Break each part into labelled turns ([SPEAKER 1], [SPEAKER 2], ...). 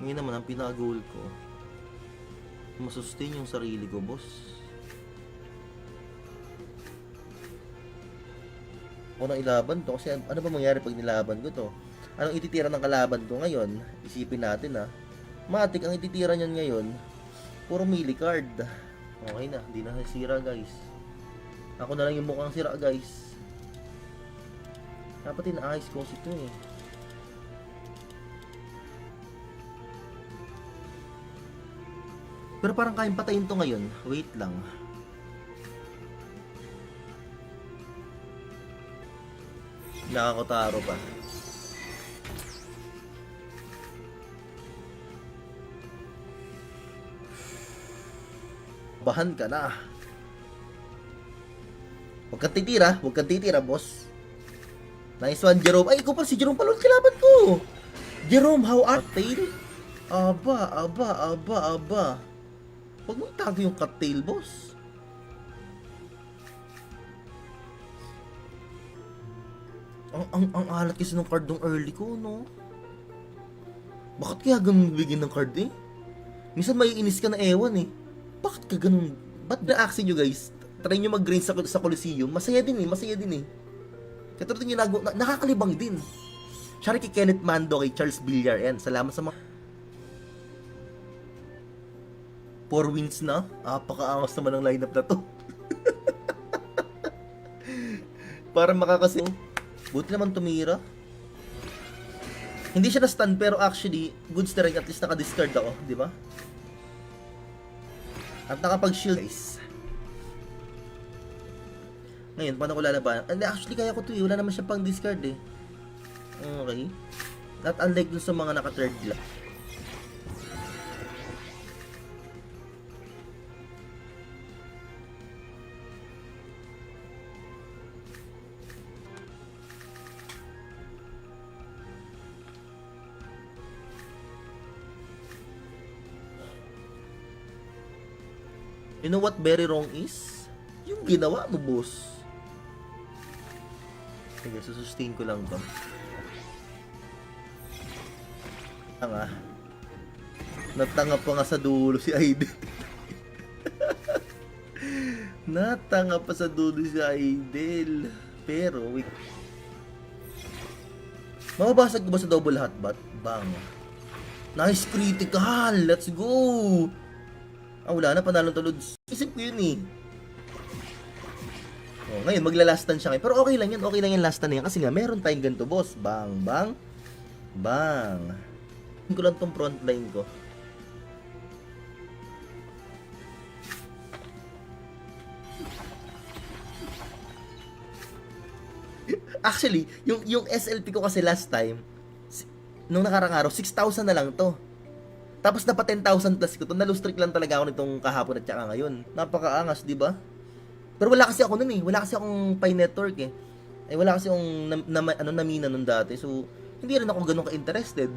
[SPEAKER 1] Ngayon naman, ang pinaka-goal ko, masustain yung sarili ko, boss. Ako nang ilaban to, kasi ano ba mangyari pag nilaban ko to? Anong ititira ng kalaban ko ngayon? Isipin natin ha. Matik, ang ititira niyan ngayon, puro melee card. Okay na, hindi na sira guys. Ako na lang yung mukhang sira guys. Dapat inaayos ko si ito eh. Pero parang kayang patayin to ngayon. Wait lang. Nakakotaro pa. Bahan ka na. Huwag kang titira, boss. Nice one, Jerome. Ay, ikaw pa si Jerome pala kalaban ko. Jerome, how are tail? Aba. Huwag mo itago yung cut-tail, boss. Ang alat kasi ng card ng early ko, no? Bakit kaya ganun bigyan ng card eh? Minsan may inis ka na ewan eh. Bakit ka ganun? Ba't na-action nyo guys? Try nyo mag-grind sa Coliseum. Masaya din eh. Katulad yung nakakalibang din. Sorry kay Kenneth Mando, kay Charles Villar. Yan, salamat sa mga 4 wins na. Apaka-angas naman ang lineup na to. Para makakasi. Buti naman tumira. Hindi siya na-stun pero actually, good strength at least naka-discard ako, di ba? At nakapag-shield guys. Ngayon, paano ko lalaban? Actually, kaya ko to eh. Wala naman siya pang discard eh. Okay. Not unlike dun sa mga naka-third block. You know what very wrong is? Yung ginawa mo, boss. Sige, susustain ko lang to. Natanga pa nga sa dulo si Aiden. Natanga pa sa dulo si Aiden. Pero, wait. Mababasag ko ba sa double hotbat? Bang. Nice critical! Let's go! Wala na, panalong tulod. Isip ko yun eh. Ngayon, maglalastan siya ngayon. Pero okay lang yan lastan na yan. Kasi nga, meron tayong ganito, boss. Bang. Hindi ko lang tong front line ko. Actually, yung SLP ko kasi last time, nung nakarang araw, 6,000 na lang to. Tapos dapat 10,000 plus ko to. Nalustrik lang talaga ako nitong kahapon at saka ngayon. Napakaangas, di ba? Pero wala kasi ako nun eh. Wala kasi akong Pi network eh. Wala kasi akong namina nun dati. So, hindi rin ako ganun ka-interested.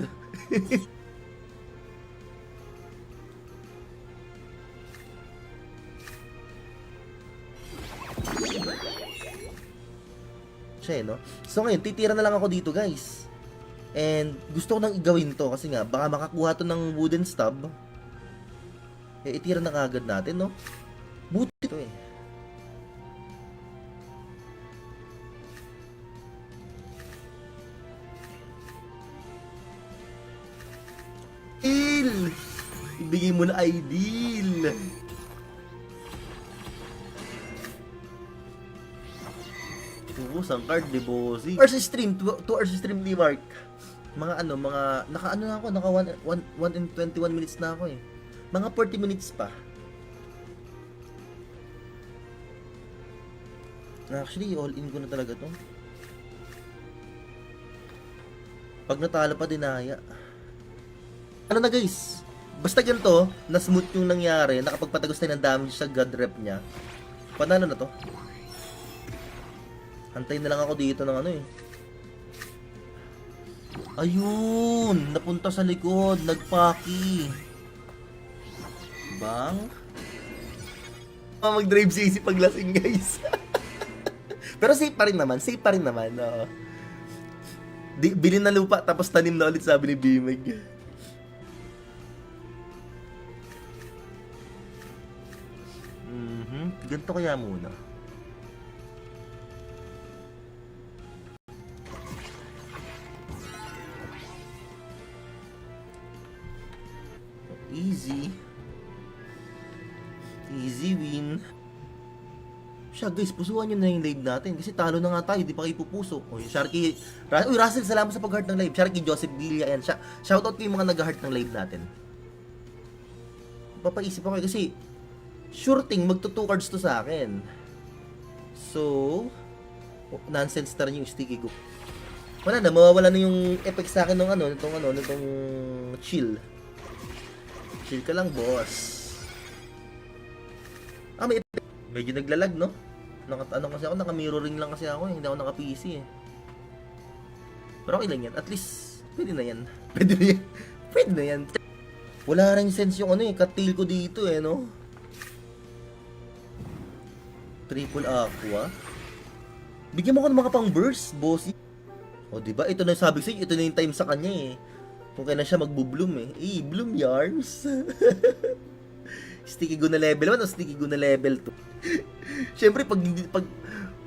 [SPEAKER 1] Siya no? So ngayon, titira na lang ako dito guys. And gusto ko nang igawin to kasi nga baka makakuha to ng wooden stub. Itira na kagad natin, no? Buti to eh. Ibigay mo na ideal. Ubus ang card, di bossy. 2 hours stream ni Mark. Mga naka na ako, naka 1 and 21 minutes na ako eh. Mga 40 minutes pa. Actually, all in ko na talaga to. Pag natalo pa, dinaya. Ano na guys? Basta ganito, na smooth yung nangyari, nakapagpatagos tayo ng damage sa god rep niya. Panalo na to. Antayin na lang ako dito ng eh. Ayun! Napunta sa likod. Nagpaki. Bang. Mag-drive si AC paglasing guys. Pero safe pa rin naman. Oo. Bilhin na lupa tapos tanim na ulit sabi ni Bimig. Ganito kaya muna. Easy. Easy win. Siya guys, pusuan nyo na yung live natin kasi talo na nga tayo, di pa kayo pupuso. Uy, Sharky, Russell, salamat sa pag-heart ng live. Sharky, Joseph Villa, yan. Shoutout kayo mga nag-heart ng live natin. Papaisip ako kasi sure thing, magto 2 cards to sa akin. So, nonsense star yung sticky go. Wala na, mawawala na yung effect sa akin nitong chill. Chill ka lang, boss. May effect. Medyo naglalag, no? Kasi ako, naka-mirroring lang kasi ako, hindi ako naka-PC eh. Pero okay lang yan, at least, pwede na yan. Pwede na yan. Wala rin sense yung cut-tail ko dito eh, no? Triple aqua. Bigyan mo ko ng mga pang-burst, bossy. O, diba? Ito na sabi sa'yo, ito na yung time sa kanya eh. Kung kailan siya magbo-bloom eh. Bloom yarns. Sticky go na level 1 o sticky go na level 2. Siyempre, pag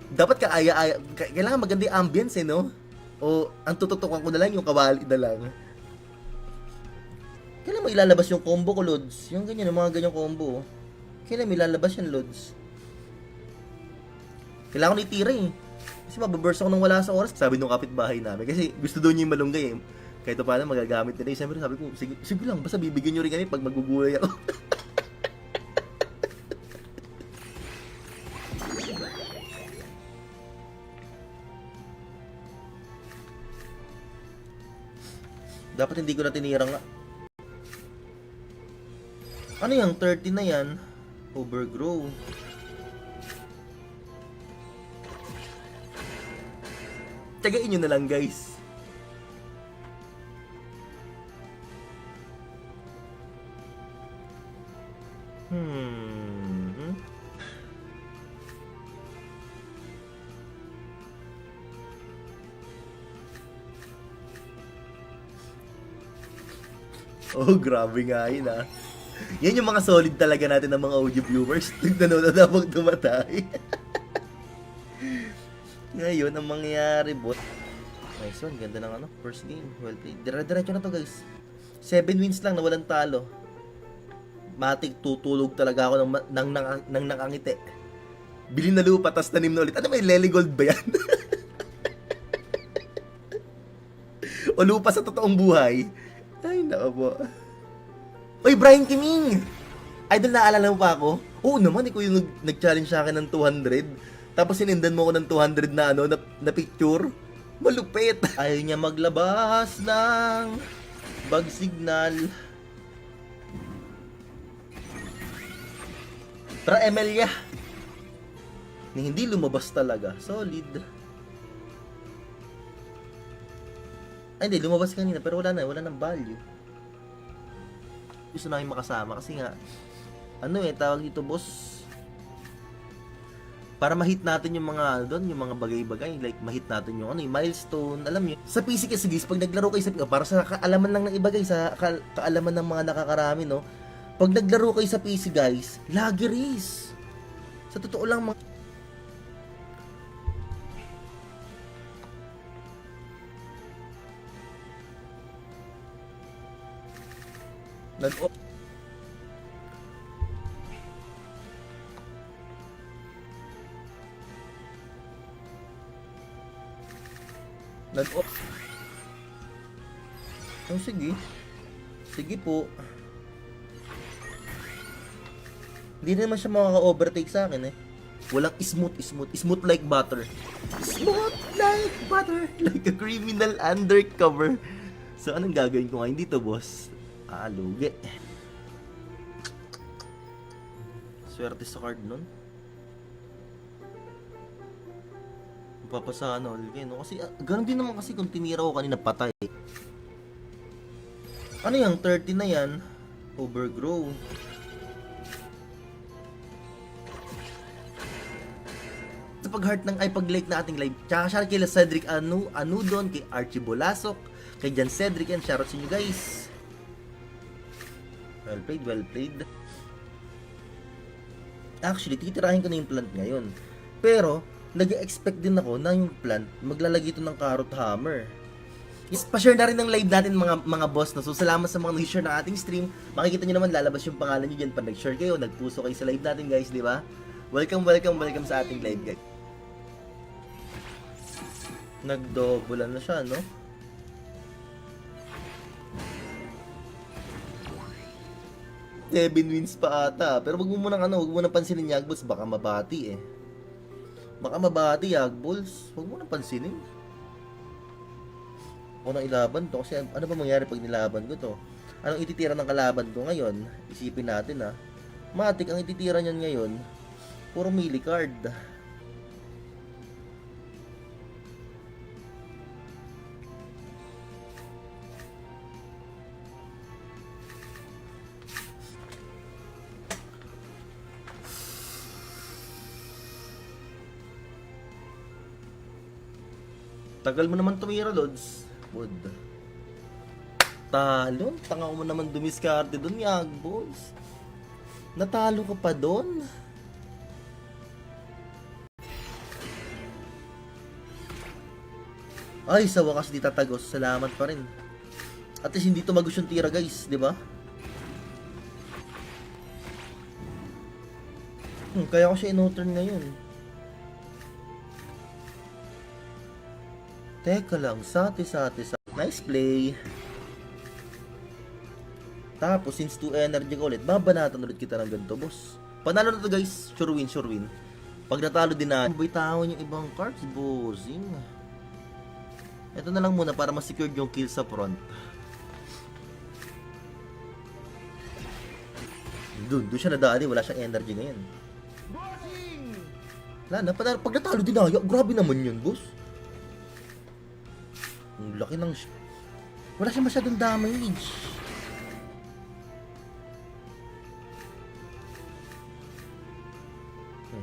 [SPEAKER 1] dapat kailangan maganda yung ambience eh, no? O, ang tututukan ko na lang yung kawali na lang. Kailan mo ilalabas yung combo ko, Lods? Yung ganyan, yung mga ganyang combo. Kailan mo ilalabas yung Lods? Kailangan ko itira eh. Kasi mababurst ako nang wala sa oras. Sabi nung kapitbahay namin. Kasi gusto doon niya yung malunggay eh. Kahit paano magagamit nila. Siyempre sabi ko, sige lang, basta bibigyan nyo rin kami pag magugulay ako. Dapat hindi ko na tinira nga. Ano yung 30 na yan? Overgrow. Tagain nyo na lang guys. Oh, grabe nga yun ah. Yan yung mga solid talaga natin ng mga audio viewers. Nanonood habang tumatay. Ngayon, ang mangyayari, bot. Nice one, ganda ng first game. Well played. Dire-diretso na to guys. 7 wins lang na walang talo. Matik, tutulog talaga ako ng nakangiti. Bili na lupa, tas tanim na ulit. Ano may Lely Gold ba yan? O lupa sa totoong buhay? Ay, nako po. Uy, Brian Kiming! Idol, naalala mo pa ako? Oo naman, ikaw yung nag-challenge sa akin ng 200. Tapos sinindan mo ko ng 200 na picture. Malupit! Ayaw niya maglabas ng bug signal. Para Emelia. Ni hindi lumabas talaga. Solid. Ay, hindi. Lumabas kanina pero wala nang value. Gusto namin makasama kasi nga tawag dito, boss. Para ma-hit natin yung mga yung mga bagay-bagay, like ma-hit natin yung milestone, alam niyo. Sa PC kasi guys, pag naglaro kayo sa PC, para sa kaalaman lang ng iba guys, sa kaalaman ng mga nakakarami, no. Pag naglaro kayo sa PC guys, lagi race. Sa totoo lang mga Oh, sige. Sige po. Hindi naman siya makaka-overtake sa akin eh. Walang smooth like butter. Smooth like butter. Like a criminal undercover. So, anong gagawin ko ngayon dito, boss? Lugi. Swerte sa card nun. Papasa ulit no? Kasi, ganun din naman kasi kung tinira ko kanina patay. Ano yung 30 na yan? Overgrow. Sa pag-heart ng pag-like na ating live. Tsaka shout kay Cedric Anudon, kay Archie Bolasok, kay Jan Cedric yan. Shoutout sa inyo guys. Well played, well played. Actually, titirahin ko na yung plant ngayon. Pero, nag-expect din ako na yung plant, maglalagay ito ng carrot hammer. Pa-share na rin ng live natin mga boss, no? So salamat sa mga nag-share ng ating stream. Makikita nyo naman lalabas yung pangalan nyo dyan pag nag-share kayo, nagpuso kayo sa live natin guys, di ba? Welcome sa ating live guys. Nagdobulan na siya, no? Seven wins pa ata. Pero wag mo munang pansinin Yagballs, baka mabati eh. Baka mabati Yagballs, wag mo nang pansinin. Ako nang ilaban to kasi ano ba mangyari pag nilaban ko to? Anong ititira ng kalaban ko ngayon? Isipin natin ha. Matik ang ititira niyan ngayon. Puro melee card. Tagal mo naman tumira, Lods. Wood. Talo? Tanga mo naman dumiskarte doon, Yagballs. Natalo ka pa doon? Ay, sa wakas di tatagos. Salamat pa rin. At least hindi tumagos yung tira, guys. Di ba? Kaya ko siya in-turn ngayon. Teka lang, sati. Nice play. Tapos, since 2 energy ka ulit, babanatan ulit kita ng ganito, boss. Panalo na to guys, sure win. Pag natalo din na, bitawan yung ibang cards, bossing. Ito na lang muna para ma-secure yung kill sa front. Doon siya nadaan, wala siyang energy ngayon. Wala na, pag natalo din na, grabe naman yun, boss. Ang laki ng... Wala siya masyadong damage.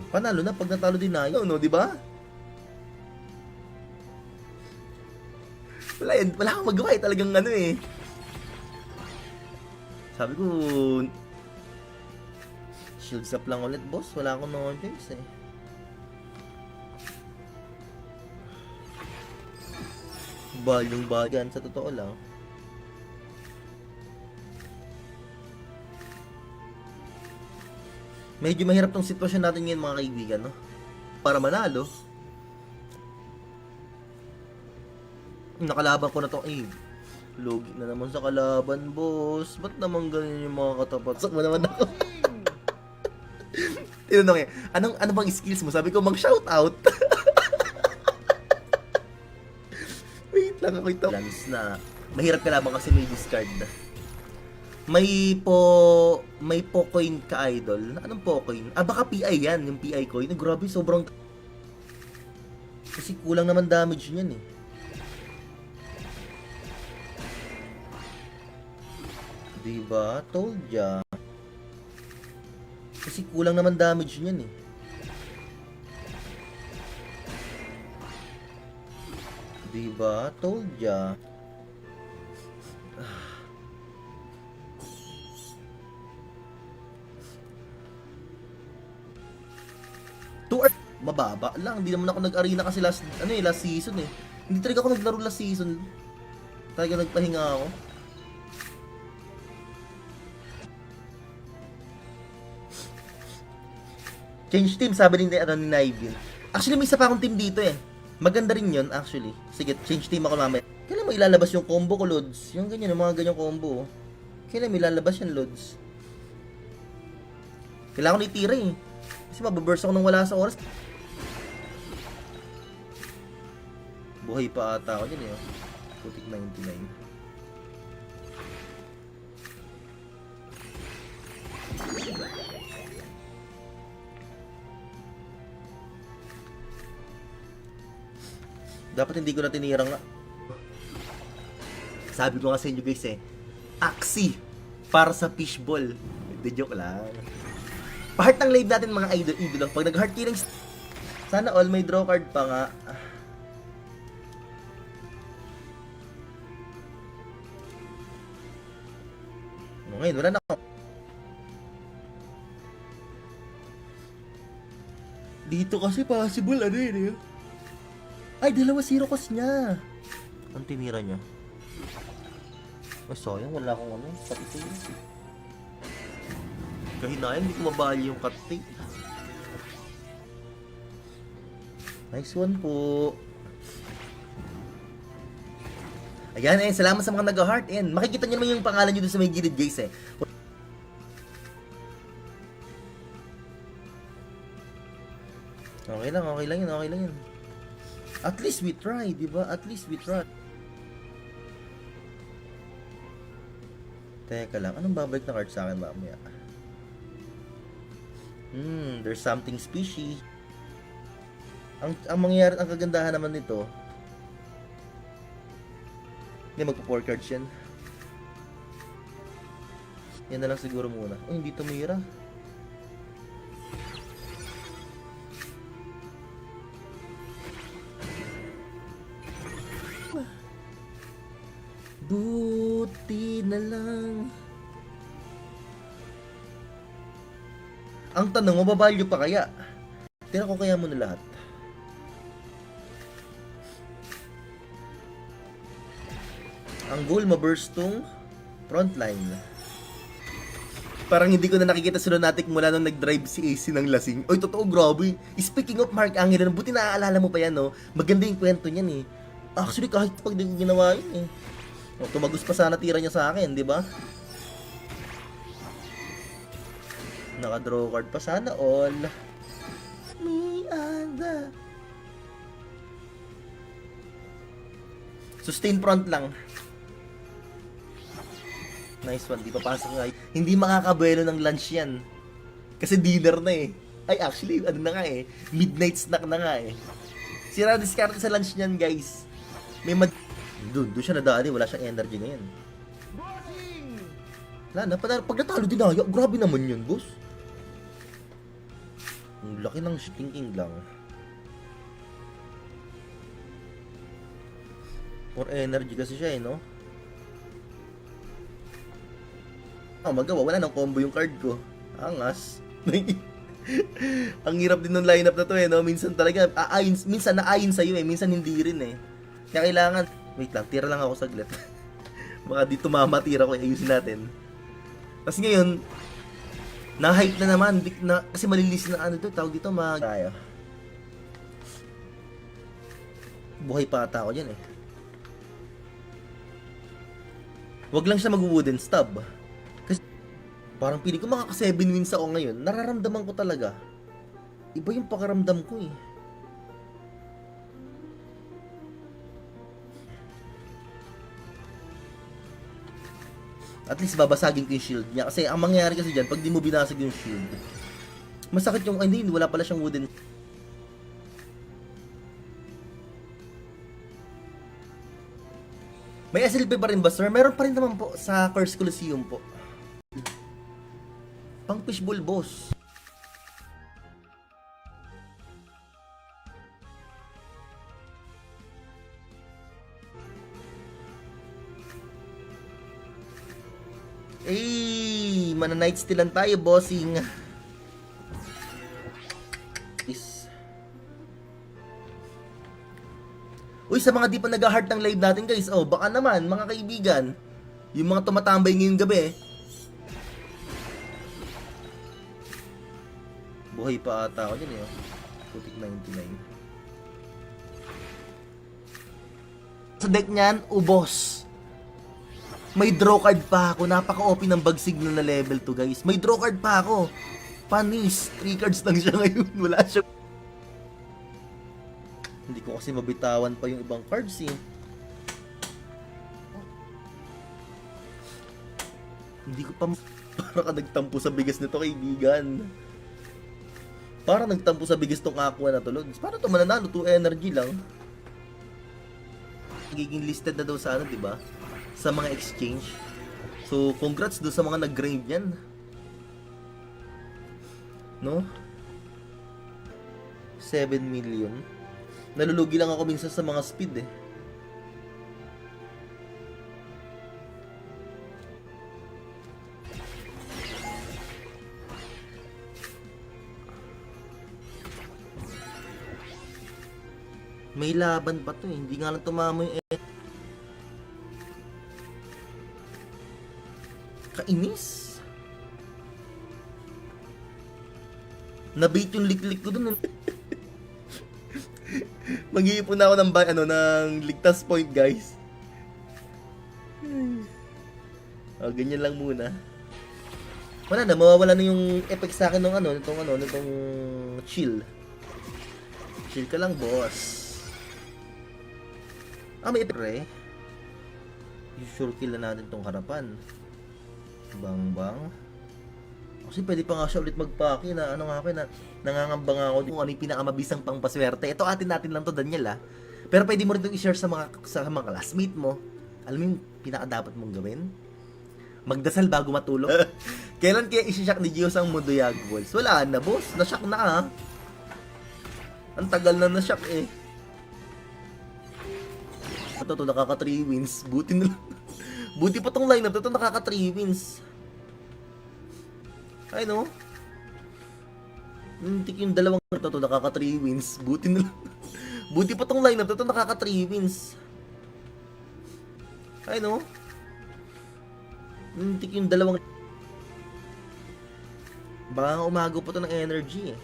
[SPEAKER 1] Panalo na pag natalo din na yun, no, di ba? Wala akong magawa eh, talagang ano eh. Sabi ko, shields up lang ulit, boss. Wala akong no-choice eh. Balyong bagan sa totoo lang. Medyo mahirap tong sitwasyon natin ngayon mga kaibigan, no? Para manalo. Nakalaban ko na to. Logi na naman sa kalaban, boss. Ba't naman ganyan yung mga katapat? Sak mo naman ako. Tinanong eh, ano bang skills mo? Sabi ko, mag-shoutout. Wait lang ako ito. Lance na. Mahirap kalaban kasi may discard. May po coin ka idol. Anong po coin? Baka PI yan, yung PI coin. Grabe, sobrang... Kasi kulang naman damage niyan eh. Diba? Told ya. Kasi kulang naman damage niyan eh. Diba? Told ya. Mababa lang, hindi naman ako nag-arena kasi last season eh. Hindi talaga ako naglaro last season. Talaga nagpahinga ako. Change team, sabi ni Nivin. Actually, may isa pa akong team dito eh. Maganda rin yun, actually. Sige, change team ako mamaya. Kailan mo ilalabas yung combo ko, Lods? Yung ganyan, yung mga ganyang combo. Kailan mo ilalabas yan, Lods? Kailangan ko itira eh. Kasi mababurst ako nang wala sa oras. Buhay pa ata ako dyan eh. Putik 99. Dapat hindi ko na tinira nga. Sabi ko nga sa inyo guys eh, Axie para sa fishball. Hindi, joke lang. Pa-heart ng live natin mga idol. Pag nag-heart killing, sana all may draw card pa nga. Ngayon, wala na ako. Dito kasi possible, ano yun eh. Ay, dalawa zero cost niya. Ang tinira niya. Ay, sayang, wala akong ano, pati kahinayan, hindi ko mabali yung cut. Nice one po. Ayan, salamat sa mga nag-heart. Ayan, makikita nyo naman yung pangalan nyo dun sa may gilid, guys eh. Okay lang yun, okay lang yun. At least we try, di ba? At least we try. Teka lang, anong babalik na card sa akin mamaya? There's something fishy. Ang mangyayari, ang kagandahan naman nito, hindi magpo-4 cards yan. Yan na lang siguro muna. Oh, hindi tumira. Buti na lang. Ang tanong, mababalyo pa kaya? Tira ko kaya muna lahat. Ang goal, maburst tong frontline. Parang hindi ko na nakikita si Lunatic mula nung nag-drive si AC ng lasing. Oy, totoo, grabe. Speaking of Mark Angelo, buti naaalala mo pa yan, no? Maganda yung kwento niyan, eh. Actually, kahit pag di ko ginawa yun, eh. O, tumagos pa sana tira niya sa akin, di ba? Naka-draw card pa sana all. Me and the... Sustain front lang. Nice one, di papasok nga. Hindi makakabuelo ng lunch yan. Kasi dinner na eh. Ay, actually, ano na nga eh. Midnight snack na nga eh. Sira discard sa lunch niyan, guys. May doon siya nadali. Wala siyang energy ngayon. Wala na. Pag natalo dinaya, grabe naman yun, boss. Ang laki ng thinking lang. For energy kasi siya eh, no? Magawa, wala nang combo yung card ko. Angas. Ang hirap din ng lineup na to eh, no? Minsan talaga, minsan naayon sa'yo eh, minsan hindi rin eh. Kaya kailangan, wait lang, tira lang ako saglit. Baka di tumama, tira ko, ayusin natin. Tapos ngayon, na-hype na naman, kasi malilis na ano to, tawag dito, tayo. Buhay pa ata ako dyan eh. Wag lang siya mag-wooden stub. Parang pili ko makaka 7 wins ako ngayon. Nararamdaman ko talaga. Iba yung pakaramdam ko eh. At least babasagin ko yung shield niya. Kasi ang mangyayari kasi dyan, pag di mo binasag yung shield, masakit yung, hindi, wala pala siyang wooden. May SLP pa rin ba, sir? Meron pa rin naman po sa Curse Coliseum po. Pang fishbowl, boss. Mana-night stealan tayo, bossing. Uy, sa mga di pa nag-heart ng live natin, guys, oh, baka naman, mga kaibigan, yung mga tumatambay ngayong gabi, buhay pa ata ako dyan eh. Putik 99. Sa deck niyan, ubos. May draw card pa ako. Napaka-OP ng bag signal na level 2, guys. May draw card pa ako. Panis. 3 cards lang siya ngayon. Wala siya. Hindi ko kasi mabitawan pa yung ibang cards eh. Hindi ko pa... Para ka nagtampo sa bigas nito, kaibigan. Para nagtampo sa biggest tong aqua na tulod. Para ito mananalo, 2 energy lang. Nagiging listed na daw sa ano, diba? Sa mga exchange. So, congrats doon sa mga nag-grind yan. No? 7 million. Nalulugi lang ako minsan sa mga speed eh. May laban pa to eh. Hindi nga lang tumama yung kainis. Nabait yung liklik ko dun. Mag-iipon na ako ng, ng ligtas point, guys. Ganyan lang muna. Wala na, mawawala na yung effect sa akin ng nitong chill. Chill ka lang, boss. May effect re. Sure kill na natin tong harapan. Bang. Kasi pwede pa nga siya ulit magpaki na nangangamba nga ako kung ano yung pinakamabisang pangpaswerte. Ito natin lang to, Daniel Pero pwede mo rin itong i-share sa mga classmate mo. Alam mo yung pinaka-dapat mong gawin? Magdasal bago matulog. Kailan kaya isi-shock ni Gios ang Muduyag Balls? Wala na, boss. Na-shock na Ang tagal na na-shock eh. Ito nakaka 3 wins. Buti pa tong lineup. Ito nakaka 3 wins. Ay no. Tik yung dalawang ito nakaka 3 wins. Buti pa tong lineup. Ito nakaka 3 wins. Ay no. Tik yung dalawang. Baka umago pa to ng energy eh.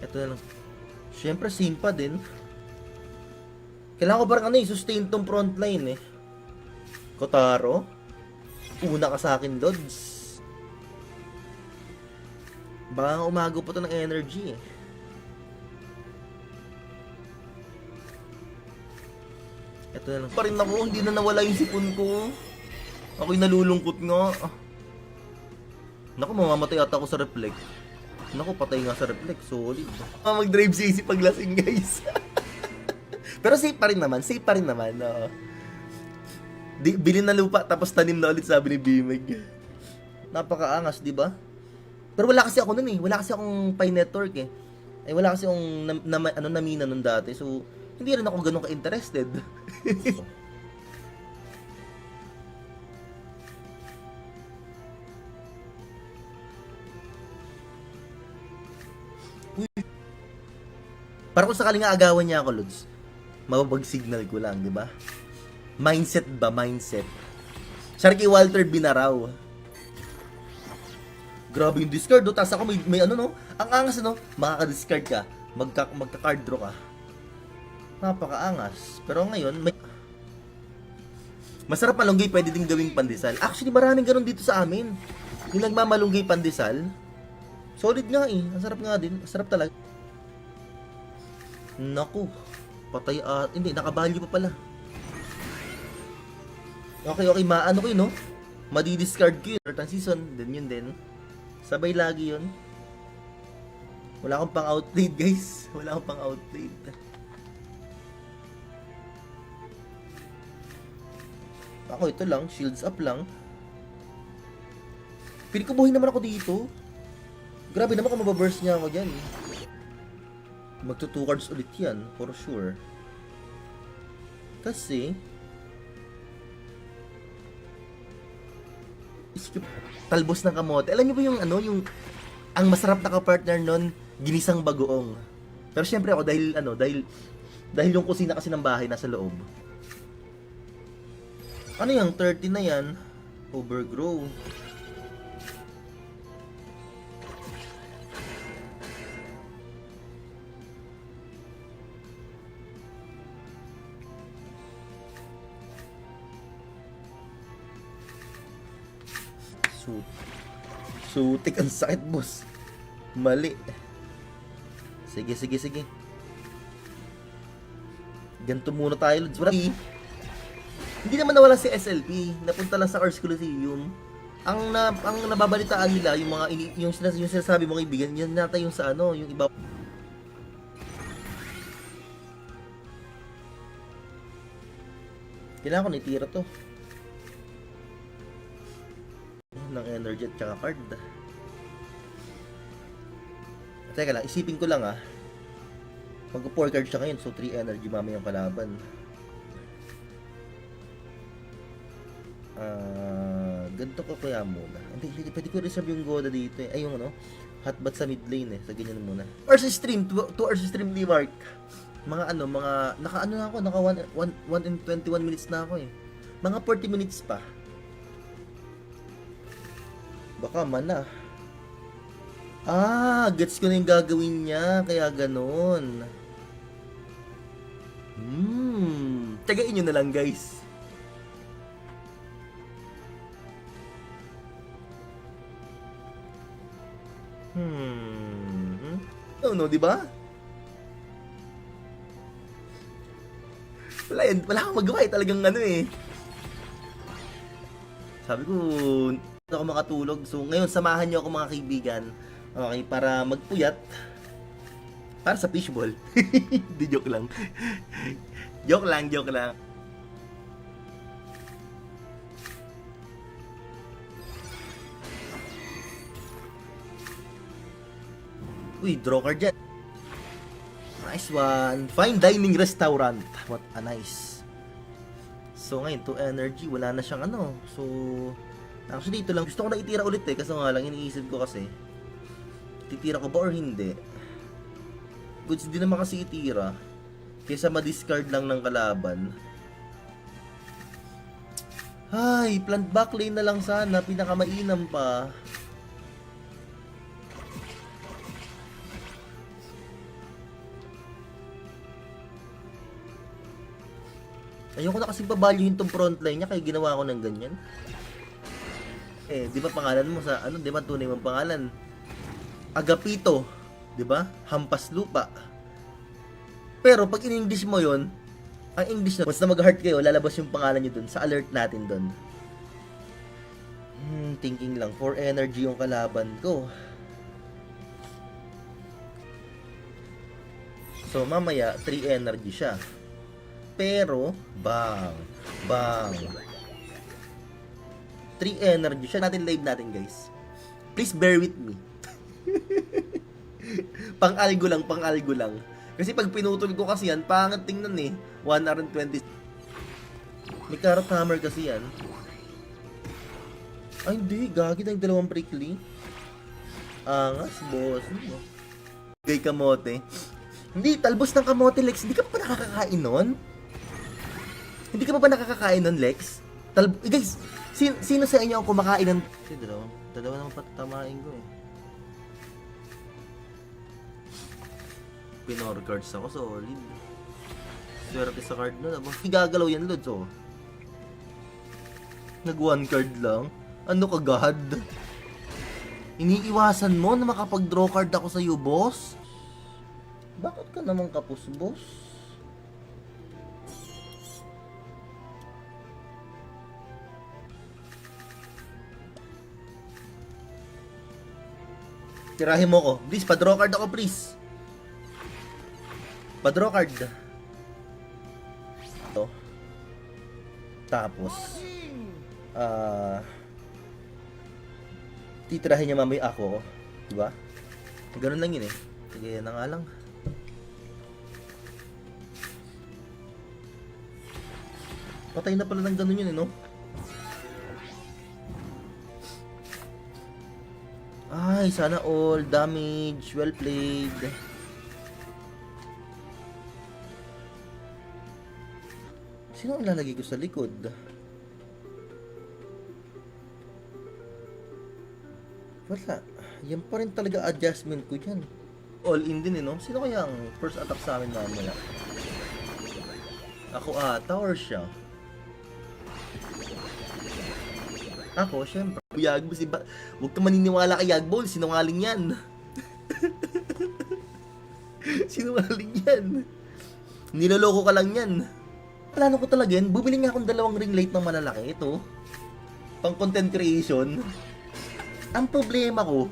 [SPEAKER 1] Ito na lang. Siyempre same pa din. Kailangan ko parang sustain tong frontline eh. Kotaro. Una ka sa akin, Lods. Baka umago pa to ng energy eh. Ito na lang. Pa rin ako, hindi na nawala yung sipon ko. Ako'y nalulungkot nga. Naku, mamamatay ata ako sa reflect. Naku, patay nga sa reflect. Solid. Mag-drive CC paglasing, guys. Pero safe pa rin naman. No? Bilhin na lupa, tapos tanim na ulit, sabi ni Bimig. Napakaangas, di ba? Pero wala kasi ako nun eh. Wala kasi akong Pi Network eh. Wala kasi akong namina nun dati. So, hindi rin ako ganun ka-interested. Para kung sakaling agawan niya ako, Lods, mababag-signal ko lang, di ba? Mindset ba? Mindset. Siya kay Walter Binaraw. Grabe yung discard, no? Tapos ako may ang angas, makaka-discard ka, magka-card draw ka. Napakaangas. Pero ngayon, masarap malunggay, pwede din gawing pandesal. Actually, maraming ganun dito sa amin. Yung nagmamalunggay pandesal, solid nga eh. Ang sarap nga din. Sarap talaga. Naku. Patay hindi, nakabalyo pa pala. Okay. Maano ko yun, no? Madi-discard ko yun. Third season, then yun din. Sabay lagi yun. Wala akong pang-outplayed, guys. Wala akong pang-outplayed. Ako ito lang, shields up lang. Pili ko buhay naman ako dito. Grabe naman kung mababurst niya ako dyan. Magto 2 cards ulit yan, for sure. Kasi talbos ng kamote. Alam niyo ba yung ang masarap na ka-partner nun, ginisang bagoong. Pero syempre ako dahil yung kusina kasi ng bahay nasa loob. Ano yung 30 na yan? Overgrow. Sutik, ang sakit, boss. Mali. Sige. Ganito muna tayo, Lods. Hindi naman nawala si SLP. Napunta lang sa Ars Coliseum. Ang nababalitaan nila, yung sinasabi mong kaibigan, yan nata yung sa yung iba. Kailangan ko na itira to. Ng energy at saka card. Teka lang, isipin ko lang mag-4 card siya ngayon, so 3 energy mamaya yung kalaban. Ganito ko kaya muna. Hindi, pwede ko reserve yung Goda dito eh. Ay, yung Hotbat sa mid lane eh. So, ganyan muna. Hours stream. 2 hours stream ni Mark. Mga naka-ano na ako. Naka 1 and 21 minutes na ako eh. Mga 40 minutes pa. Baka mana. Gets ko na yung gagawin niya. Kaya ganon. Tagain nyo na lang guys. No, di ba? Wala akong magawa eh. Talagang ano eh. Sabi ko, hindi ako makatulog. So, ngayon, samahan niyo ako mga kaibigan. Okay, para magpuyat. Para sa fishball. Di, joke lang. Joke lang. Uy, draw card dyan. Nice one. Fine dining restaurant. What a nice. So ngayon, to energy, wala na siyang ano. So, actually ito lang. Gusto ko na itira ulit eh. Kasi nga lang, iniisip ko kasi. Titira ko ba or hindi? Goods din naman kasi itira. Kesa ma-discard lang ng kalaban. Ay, plant back lane na lang sana. Pinakamainam pa. Ayoko na kasing pabalyuhin tong frontline niya kaya ginawa ko ng ganyan. Eh, di ba pangalan mo sa ano, di ba tunay mong pangalan? Agapito, di ba? Hampas lupa. Pero pag in-English mo 'yon, ang English na, once na mag-heart kayo, lalabas yung pangalan niyo dun sa alert natin dun. Thinking lang, 4 energy yung kalaban ko. So mamaya 3 energy siya. Pero, bang. 3 energy siya. Natin live natin, guys. Please bear with me. pang-algo lang. Kasi pag pinutol ko kasi yan, pangat tingnan eh. 1 hour and 20. May carrot hammer kasi yan. Ay, hindi. Gagi na yung dalawang prickly. Angas, boss. Gay kamote. Hindi, talbos ng kamote, Lex. Hindi ka pa nakakakain nun? Hindi ka ba nakakakain nun, Lex? Guys, sino sa inyo ang kumakain ng... Kasi dalawa naman patatamain ko eh. Pinor cards ako, solid. Swerte sa card na. Igagalaw yan, Lods, oh. Nag 1 card lang? Ano ka, God? Iniiwasan mo na makapag-draw card ako sa'yo, boss? Bakit ka naman kapos, boss? Tirahin mo ko. Please, pa-draw card ako, please. Pa-draw card. Ito. Tapos, titirahin niya mamaya ako. Diba? Ganun lang yun eh. Sige na nga lang. Patay na pala ng ganun yun eh, no? Ay, sana all damage. Well played. Sino ang lalagay ko sa likod? Wala. Yan pa rin talaga adjustment ko dyan. All in din eh, no? Sino kaya ang first attack sa amin mamaya? Ako ata or siya? Ako, syempre. Yagbol, huwag ka maniniwala kay Yagbol. Sinungaling yan. Sinungaling yan. Niloloko ka lang yan. Plano ko talaga yan. Bubili nga akong 2 ring light na malalaki. Ito. Pang content creation. Ang problema ko,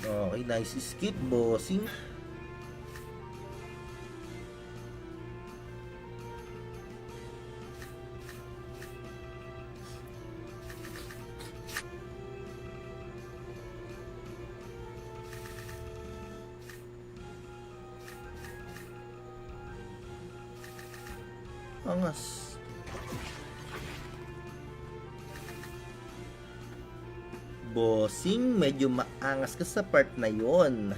[SPEAKER 1] okay, nice skip, bossing. Angas. Bossing, medyo maangas ka sa part na yon.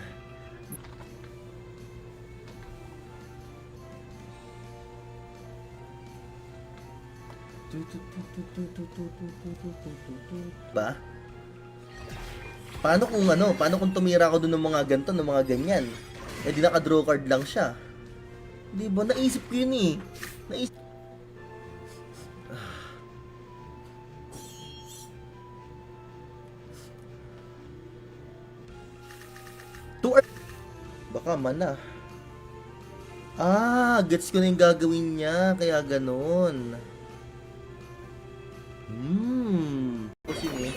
[SPEAKER 1] Ba? Paano kung ano? Paano kung tumira ako dun ng mga ganito, ng mga ganyan? Eh di naka-draw card lang siya. Di ba? Naisip ko yun eh. Naisip. Baka mana. Gets ko na yung gagawin niya. Kaya ganun. Kasi eh.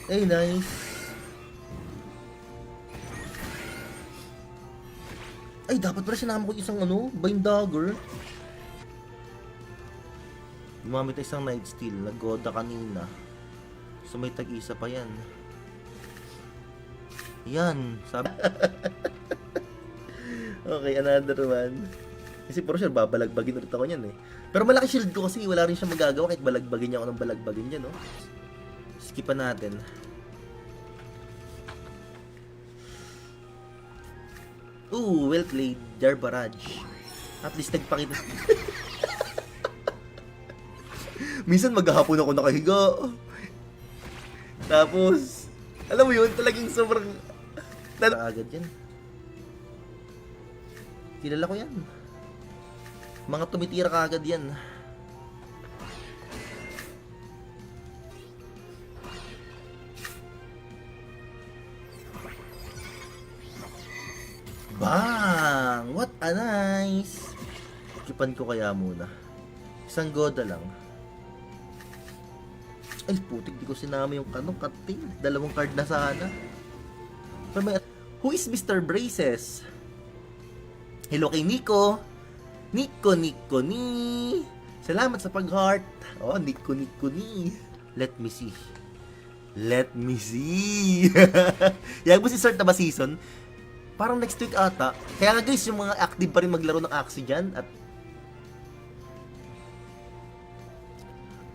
[SPEAKER 1] Hey, nice. Ay, dapat pala sinama ko isang ano, Bind Dagger. Gumamit na isang Night Steel, nag-goda kanina. So may tag-isa pa yan. Yan, sabi. Okay, another one. Kasi for sure, babalagbagin ulit ako niyan eh. Pero malaki shield ko kasi wala rin siya magagawa kahit balagbagin niya ako ng balagbagin niya, no? Skipan natin. Well played, Jar Barrage. At least nagpakita. Minsan maghahapon ako nakahiga. Tapos, alam mo yun, talagang sobrang... agad yan. Kilala ko yan. Mga tumitira ka agad yan. Bang! What a nice! Kipan ko kaya muna. Isang goda lang. Ay, putik, di ko sinama yung kanong cutting. Dalawang card na sana. Pero may... Who is Mr. Braces? Hello kay Nico. Nico ni. Salamat sa pag-heart. Oh, Nico ni. Let me see. Yang mo si Sir na ba season? Parang next week ata. Kaya nga guys, yung mga active pa rin maglaro ng Axie dyan. At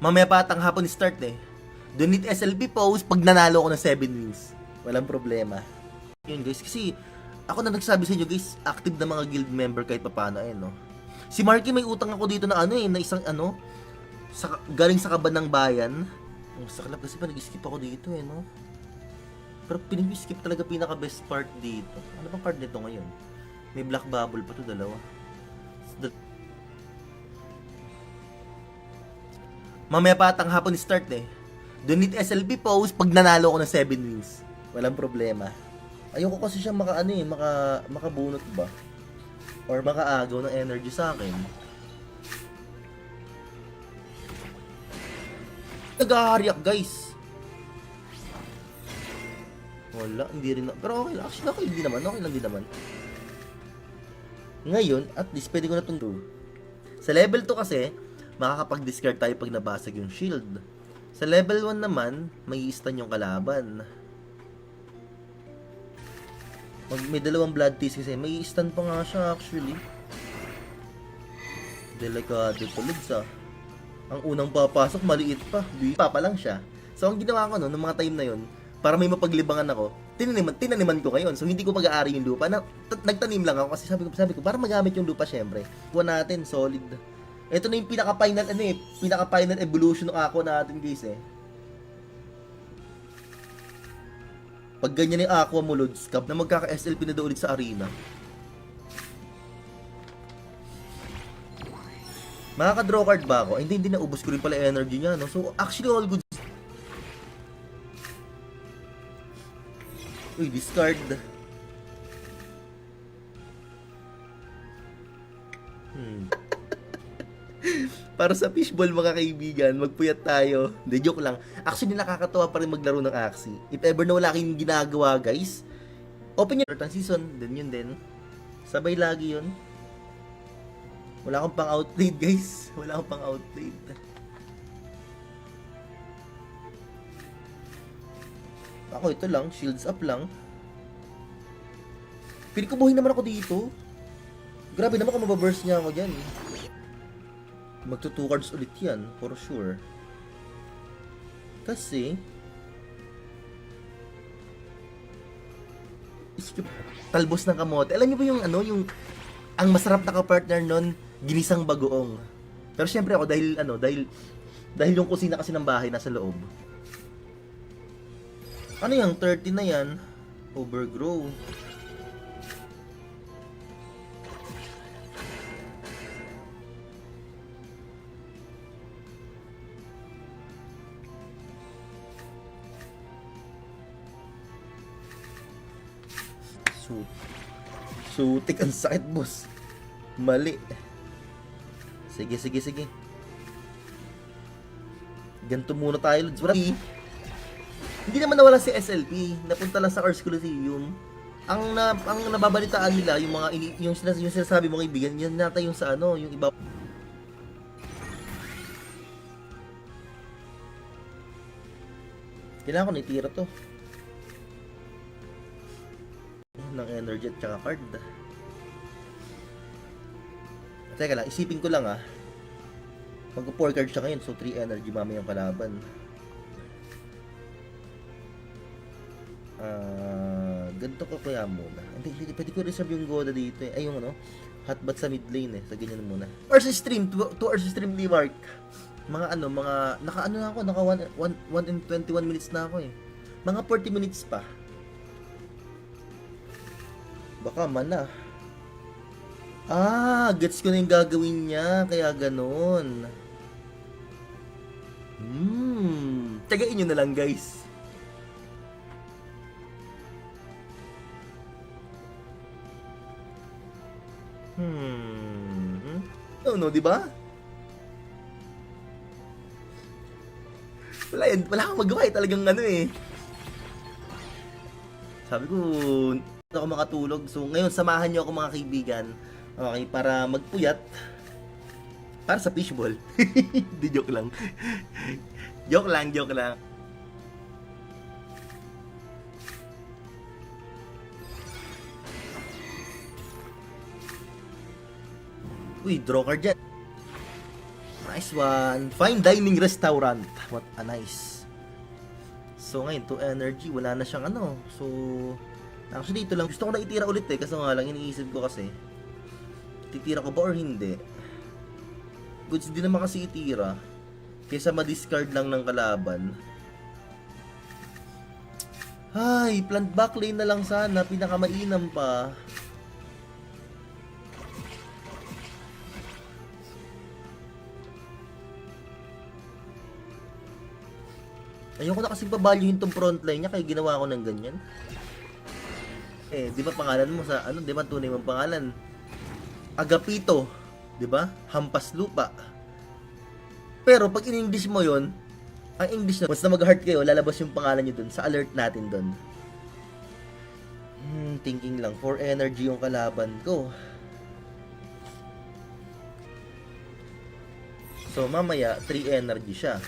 [SPEAKER 1] mamaya pa atang hapon start eh. Donate SLP post pag nanalo ako ng 7 wins. Walang problema. Yun guys, kasi ako na nagsabi sa inyo guys, active na mga guild member kahit papaano eh, no? Si Marky may utang ako dito na ano eh, na isang ano, galing sa kaban ng bayan. Ang saklap kasi pa nag-skip ako dito eh, no? Pero pinag-skip talaga pinaka best part dito. Ano bang card nito ngayon? May black bubble pa to, dalawa. Mamaya pa atang hapon start eh. Donate SLP post pag nanalo ako ng 7 wins. Walang problema. Ayoko kasi siya makabunot ba? Or makaagaw ng energy sa akin. Nag-aariak guys. Wala, hindi rin. Pero okay lang. Actually, okay lang din naman. Ngayon, at least pwede ko na itong do. Sa level 2 kasi, makakapag-discard tayo pag nabasag yung shield. Sa level 1 naman, may stun yung kalaban. May dalawang blood tease kasi, may stun pa nga siya actually. Delikado tuloy sa. Ang unang papasok, maliit pa. Pa lang siya. So, ang ginawa ko noong mga time na yon, para may mapaglibangan ako, tinaniman ko ngayon. So, hindi ko pag-aari yung lupa. Nagtanim lang ako kasi sabi ko, para magamit yung lupa syempre. Kuha natin, solid. Ito na yung pinaka-final evolution ng aqua natin guys eh. Pag ganyan yung aqua mo, Lods Cup, na magkaka-SLP na daw ulit sa arena. Makaka-draw card ba ako? Hindi naubos ko rin pala energy niya, no? So, actually all good. Uy, discard. Para sa fishball mga kaibigan, magpuyat tayo. Hindi, joke lang. Actually, nakakatawa pa rin maglaro ng Axie. If ever na wala kayong ginagawa, guys, open yung third season, then yun din. Sabay lagi yun. Wala akong pang outplayed, guys. Wala akong pang outplayed. Ako ito lang, shields up lang. Pili ko buhay naman ako dito. Grabe naman kung mababurst niya ako dyan. Magto 2 cards ulit yan, for sure. Kasi, talbos ng kamote. Alam niyo ba yung ano, yung ang masarap na ka-partner nun, ginisang bagoong. Pero syempre ako dahil yung kusina kasi ng bahay nasa loob. Ano yung 30 na yan? Overgrow. Sutik, ang sakit, boss. Mali. Sige. Ganito muna tayo, Lods. Hindi naman nawala si SLP. Napunta lang sa Ars Coliseum. Ang nababalitaan nila, yung sinasabi mong kaibigan, yan nata yung sa ano, yung iba. Kailangan ko nitira to. Ng energy at saka card. Teka lang, isipin ko lang Mag-4 card siya ngayon, so 3 energy mamayang kalaban. Ganito ko kaya muna. Hindi, pwede ko reserve yung Goda dito eh. Ay, yung hotbat sa mid lane eh. So, ganyan muna. Hours stream, 2 hours stream di mark. Naka na ako, naka 1 and 21 minutes na ako eh. Mga 40 minutes pa. Baka mana. Gets ko na yung gagawin niya. Kaya ganon. Tagain nyo na lang, guys. No, di ba? Wala akong magawa eh. Talagang Sabi ko, ako makatulog. So, ngayon, samahan nyo ako mga kaibigan. Okay, para magpuyat. Para sa fishball. Di, joke lang. Joke lang. Uy, draw card dyan. Nice one. Fine dining restaurant. What a nice. So, ngayon, to energy, wala na siyang So, actually, ito lang. Gusto ko na itira ulit eh. Kasi nga lang, iniisip ko kasi. Titira ko ba or hindi? Goods din naman kasi itira. Kaysa ma-discard lang ng kalaban. Ay, plant backlane na lang sana. Pinakamainam pa. Ayoko na kasi pabalyuhin tong frontline niya kaya ginawa ko ng ganyan. Di ba pangalan mo sa di ba tunay mong pangalan? Agapito, di ba? Hampas lupa. Pero pag in-English mo 'yon, ang English na, once na mag-heart kayo, lalabas yung pangalan niyo dun sa alert natin dun. Thinking lang, 4 energy yung kalaban ko. So mamaya 3 energy siya.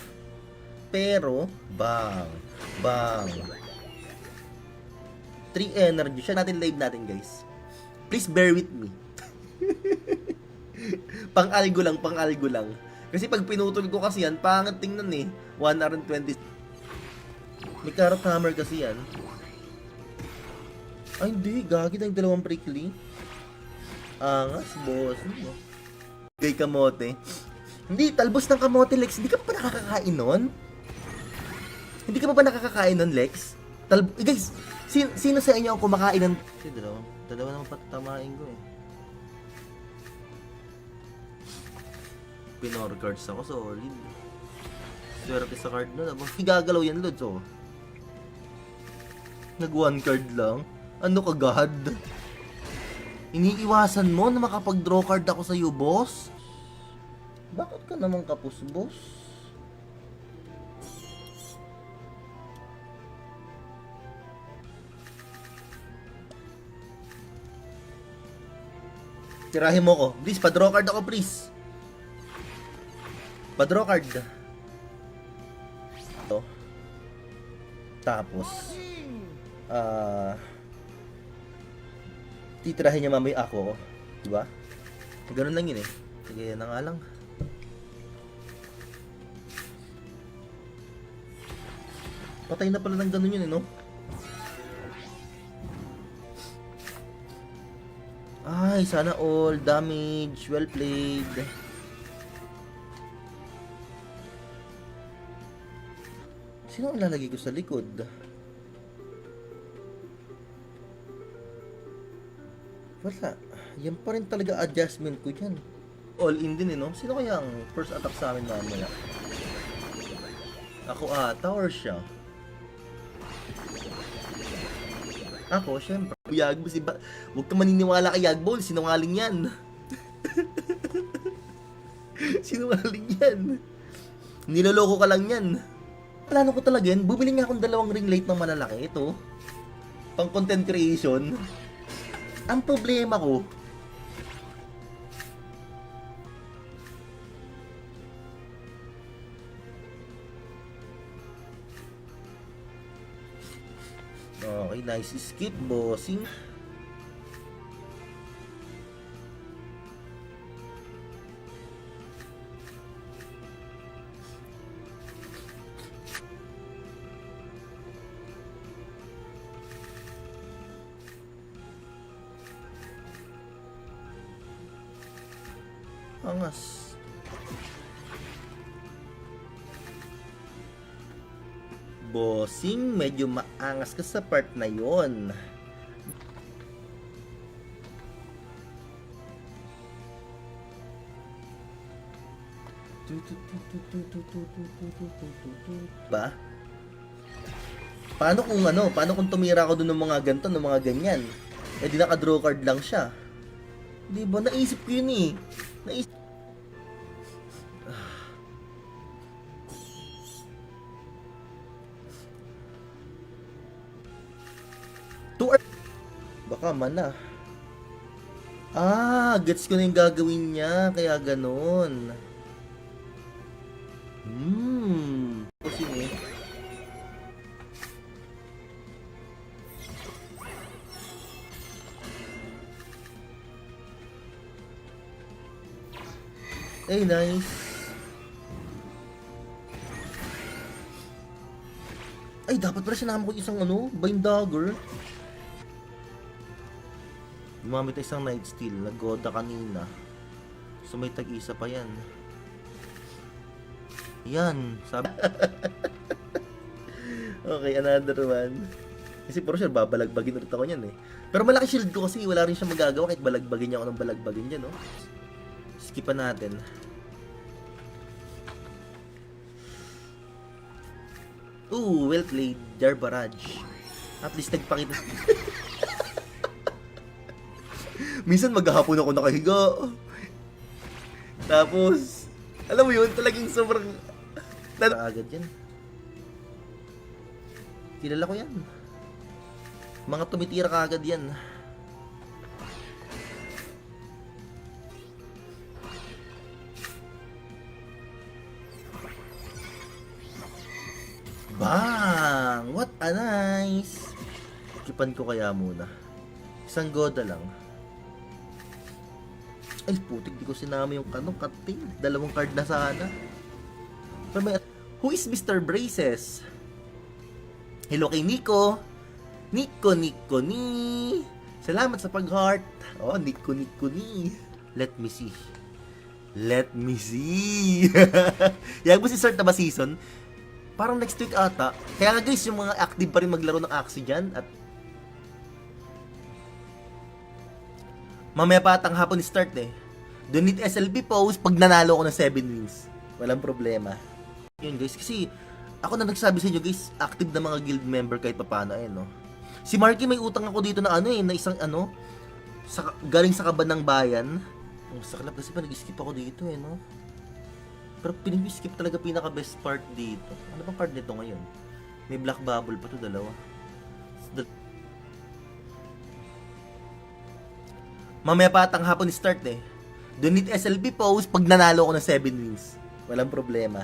[SPEAKER 1] Pero, bang. 3 energy siya. Live natin, guys. Please bear with me. Pang-algo lang. Kasi pag pinutol ko kasi yan, pangat tingnan eh. 1 hour and 20. May carrot hammer kasi yan. Ay, hindi. Gagi na yung 2 prickly. Angas, boss. Gay kamote. Hindi, talbos ng kamote, Lex. Hindi ka pa nakakakain nun? Hindi ka ba nakakakain nun, Lex? Guys, sino sa inyo ang kumakain ng... Dalawa naman patamain ko eh. Pinor cards ako, solid. Swerte sa card nun. Igagalaw yan, Lods, oh. Nag 1 card lang. Ano ka, God? Iniiwasan mo na makapag-draw card ako sa'yo, boss? Bakit ka naman kapos, boss? Tirahin mo ko. Please, pa-draw card ako, please. Pa-draw card. Ito. Tapos, titirahin niya mamaya ako. Diba? Ganun lang yun eh. Sige, yan na nga lang. Patay na pala ng ganun yun eh, no? Ay, sana all. Damage. Well played. Sino ang lalagay ko sa likod? Wala. Yan pa rin talaga adjustment ko dyan. All in din eh, no? Sino kaya ang first attack sa amin mamaya? Ako ata or siya? Ako, syempre. Yagbo, huwag ka maniniwala kay Yagbol. Sinungaling yan. Sinungaling yan. Niloloko ka lang yan. Plano ko talaga yan. Bubili nga akong 2 ring light ng malalaki. Ito. Pang content creation. Ang problema ko, okay, nice skip, bossing. Angas. Bossing, medyo maangas ka sa part na yon. Ba? Paano kung ano? Paano kung tumira ako dun ng mga ganito, ng mga ganyan? Eh di naka-draw card lang siya. Di ba? Naisip ko yun eh. Naisip. Baka mana. Gets ko na yung gagawin niya. Kaya ganon. Kasi eh. Hey, nice. Ay, dapat pala sinama ko isang Bind Dagger. Gumamit na isang Night Steel. Nag-goda kanina. So may tag-isa pa yan. Yan. Sabi. Okay, another one. Kasi for sure, babalagbagin ulit ako yan eh. Pero malaki shield ko kasi wala rin siya magagawa kahit balagbagin niya ako ng balagbagin dyan, no? Skipan natin. Ooh, well played, Jar Barrage. At least nagpakita. Minsan maghahapon ako nakahiga. Tapos, alam mo yun, talagang sobrang agad yan. Kilala ko yan. Mga tumitira ka agad yan. Bang! What a nice! Kipan ko kaya muna. Isang goda lang. Ay, putik, di ko sinama yung kating. 2 card na sana. Pero may... Who is Mr. Braces? Hello kay Nico. Nico ni. Salamat sa pag-heart. Oh, Nico ni. Let me see. Yan mo si Sir na ba season? Parang next week ata. Kaya nga guys, yung mga active pa rin maglaro ng Axie dyan. At mamaya pa atang hapon start eh. Donate SLP post pag nanalo ko ng 7 wins. Walang problema. Yun guys, kasi ako na nagsabi sa inyo guys, active na mga guild member kahit paano eh, no. Si Marky may utang ako dito na na isang galing sa kaban ng bayan. Ang saklap kasi pa nag-skip ako dito eh, no. Pero pinag-skip talaga pinaka best part dito. Ano bang card nito ngayon? May black bubble pa to, 2. Mamaya pa atang hapon start eh. Donate SLP post pag nanalo ko ng 7 wins. Walang problema.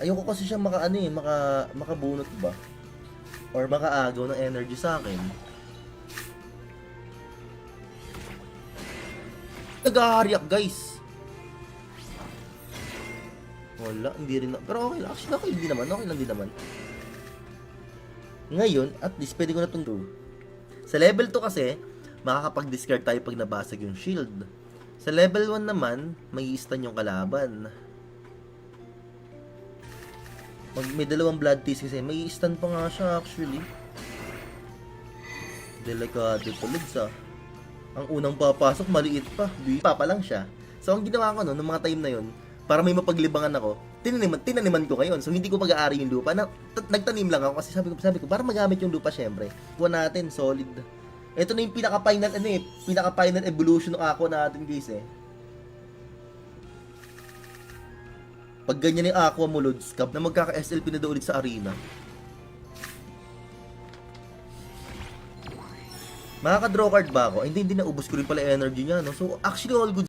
[SPEAKER 1] Ayoko kasi siya makabunot ba? or makaagaw ng energy sa akin. Nag-aariak guys. Wala, hindi rin na. Pero okay lang. Actually, okay din naman. Okay lang din naman. Ngayon, at least pwede ko na itong do. Sa level 2 kasi, makakapag-discard tayo pag nabasag yung shield. Sa level 1 naman, may stun yung kalaban. May dalawang blood teas kasi, may stun pa nga siya actually. Delikado tulogs ah. Ang unang papasok, maliit pa. Pa lang siya. So, ang ginawa ko noon, ng mga time na yon, para may mapaglibangan ako, tinaniman ko ngayon. So, hindi ko pag-aari yung lupa. Nagtanim lang ako kasi sabi ko, para magamit yung lupa syempre. Kuha natin, solid. Ito na yung pinaka-final evolution ng ako natin guys eh. Pag ganyan yung aqua mo, Lods, na magkaka-SLP na daw ulit sa arena. Makaka-draw card ba ako? Hindi naubos ko rin pala energy niya, no? So, actually, all good.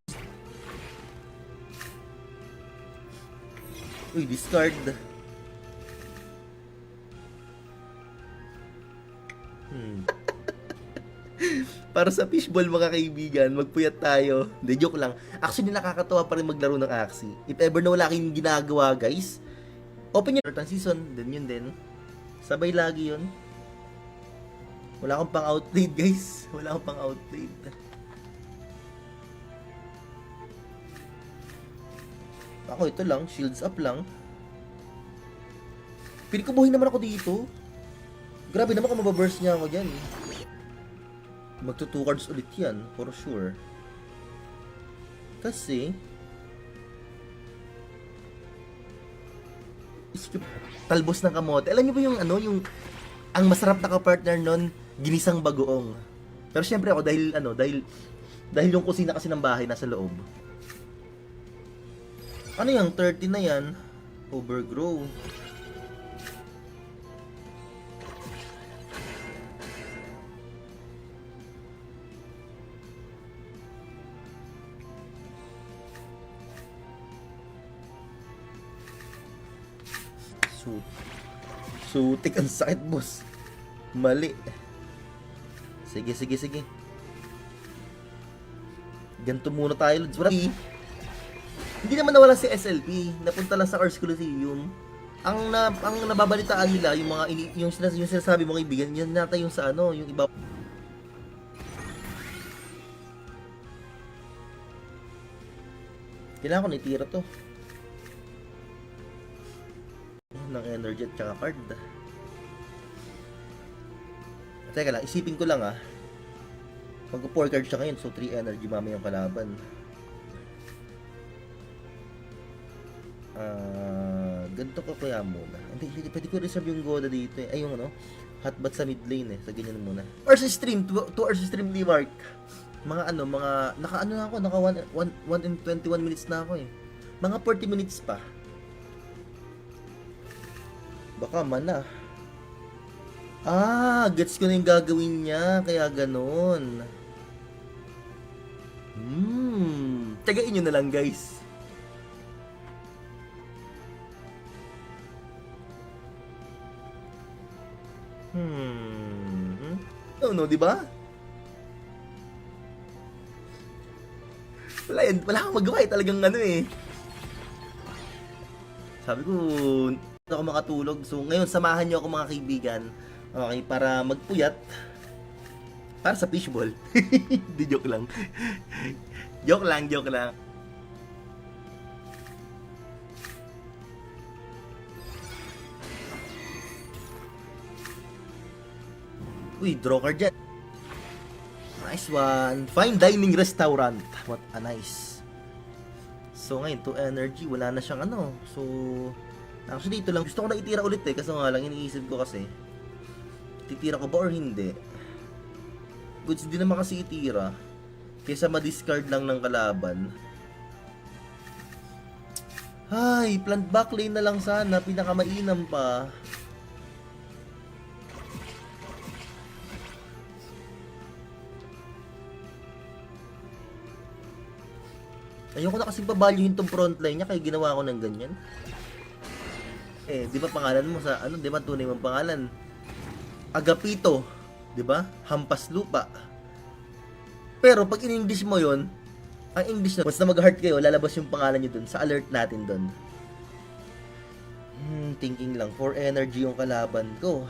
[SPEAKER 1] Uy, discard. Para sa fishball mga kaibigan, magpuyat tayo. Hindi, joke lang. Actually, nakakatawa pa rin maglaro ng Axie. If ever na wala kayong ginagawa, guys, open your season, then yun din. Sabay lagi yun. Wala akong pang outplayed, guys. Wala akong pang outplayed. Ako, ito lang. Shields up lang. Pinikubuhin naman ako dito. Grabe naman kung mababurst niya ako dyan. Magto 2 cards ulit yan, for sure. Kasi talbos ng kamote. Alam niyo ba yung ang masarap na ka-partner nun, ginisang bagoong. Pero syempre ako dahil yung kusina kasi ng bahay nasa loob. Ano yung 30 na yan? Overgrow. Sutik ang sakit, boss. Mali. Sige. Ganito muna tayo, Lods. Hindi naman nawala si SLP. Napunta lang sa Ars Coliseum. Ang nababalitaan nila, yung sinasabi mo kaibigan, yan nata yung sa yung iba. Kailangan ko na itira to. Ng energy at saka card. Teka lang, isipin ko lang mag-4 card siya ngayon, so 3 energy mamaya yung kalaban. Ganito ko kaya muna. Hindi, pwede ko reserve yung Goda dito eh. Ay, yung hotbat sa mid lane eh. Sa ganyan muna. Hours stream, 2 hours stream ni Mark. Mga naka naka 1 and 21 minutes na ako eh. Mga 40 minutes pa. Baka mana. Gets ko na yung gagawin niya. Kaya ganon. Tagain nyo na lang, guys. No, diba? Wala akong magawa eh. Talagang Sabi ko, ako makatulog. So, ngayon, samahan nyo ako mga kaibigan. Okay, para magpuyat. Para sa fishball. Di, joke lang. Joke lang. Uy, draw card dyan. Nice one. Fine dining restaurant. What a nice. So, ngayon, 2 energy. Wala na siyang So, actually, ito lang. Gusto ko na itira ulit eh. Kasi nga lang, iniisip ko kasi. Titira ko ba or hindi? Goods din naman kasi itira. Kesa ma-discard lang ng kalaban. Ay, plant back lane na lang sana. Pinakamainam pa. Ayoko na kasing pabalyuhin tong frontline niya kaya ginawa ko ng ganyan. Di ba pangalan mo sa di ba tunay mong pangalan? Agapito, 'di ba? Hampas lupa. Pero pag in-English mo 'yon, ang English na, once na mag-heart kayo, lalabas yung pangalan niyo dun sa alert natin dun. Thinking lang, 4 energy yung kalaban ko.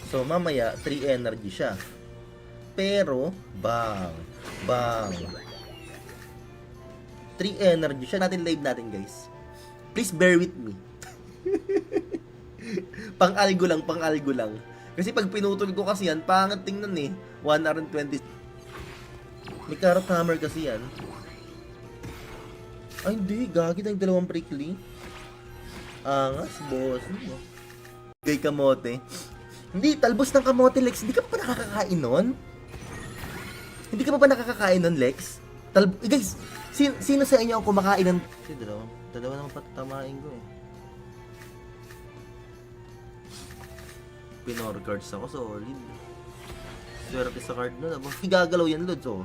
[SPEAKER 1] So, mamaya, 3 energy siya. Pero, bang, 3 energy siya. Natin live natin, guys. Please bear with me. Pang-algo lang. Kasi pag pinutol ko kasi yan, pangit tingnan eh. 1 hour and 20. May carrot hammer kasi yan. Ay, hindi. Gagi na yung dalawang prickly. Angas, boss. Gay kamote. Hindi, talbos ng kamote, Lex. Hindi ka pa nakakakain nun? Hindi ka pa nakakakain nun, Lex? Guys, sino sa inyo ang kumakain ng... Kasi dalawa naman patatamain ko eh. Pinor cards ako, solid. Swerte sa card nun. Gagalaw yan, Lods, oh.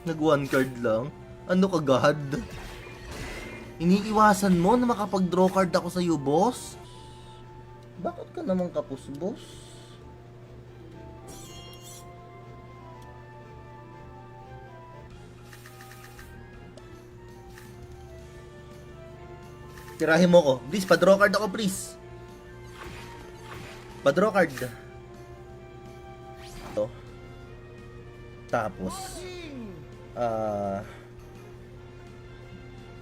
[SPEAKER 1] Nag 1 card lang. Ano ka, God? Iniiwasan mo na makapag-draw card ako sa iyo, boss? Bakit ka naman kapos, boss? Tirahin mo ko. Please, pa-draw card ako, please. Pa-draw card. Ito. Tapos,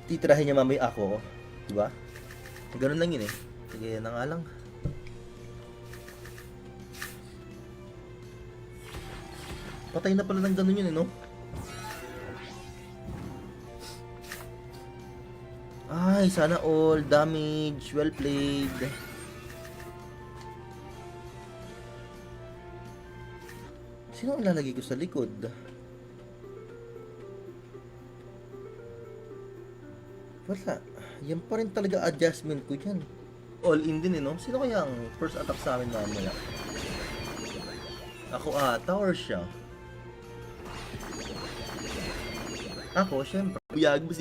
[SPEAKER 1] titirahin niya mamay ako. Diba? Ganun lang yun eh. Sige, na nga lang. Patay na pala ng ganun yun eh, no? Ay, sana all damage. Well played. Sino ang lalagay ko sa likod? Wala. Yan pa rin talaga adjustment ko dyan. All in din eh, no? Sino kaya ang first attack sa amin mamaya? Ako ata or siya? Ako, syempre. Yagbol,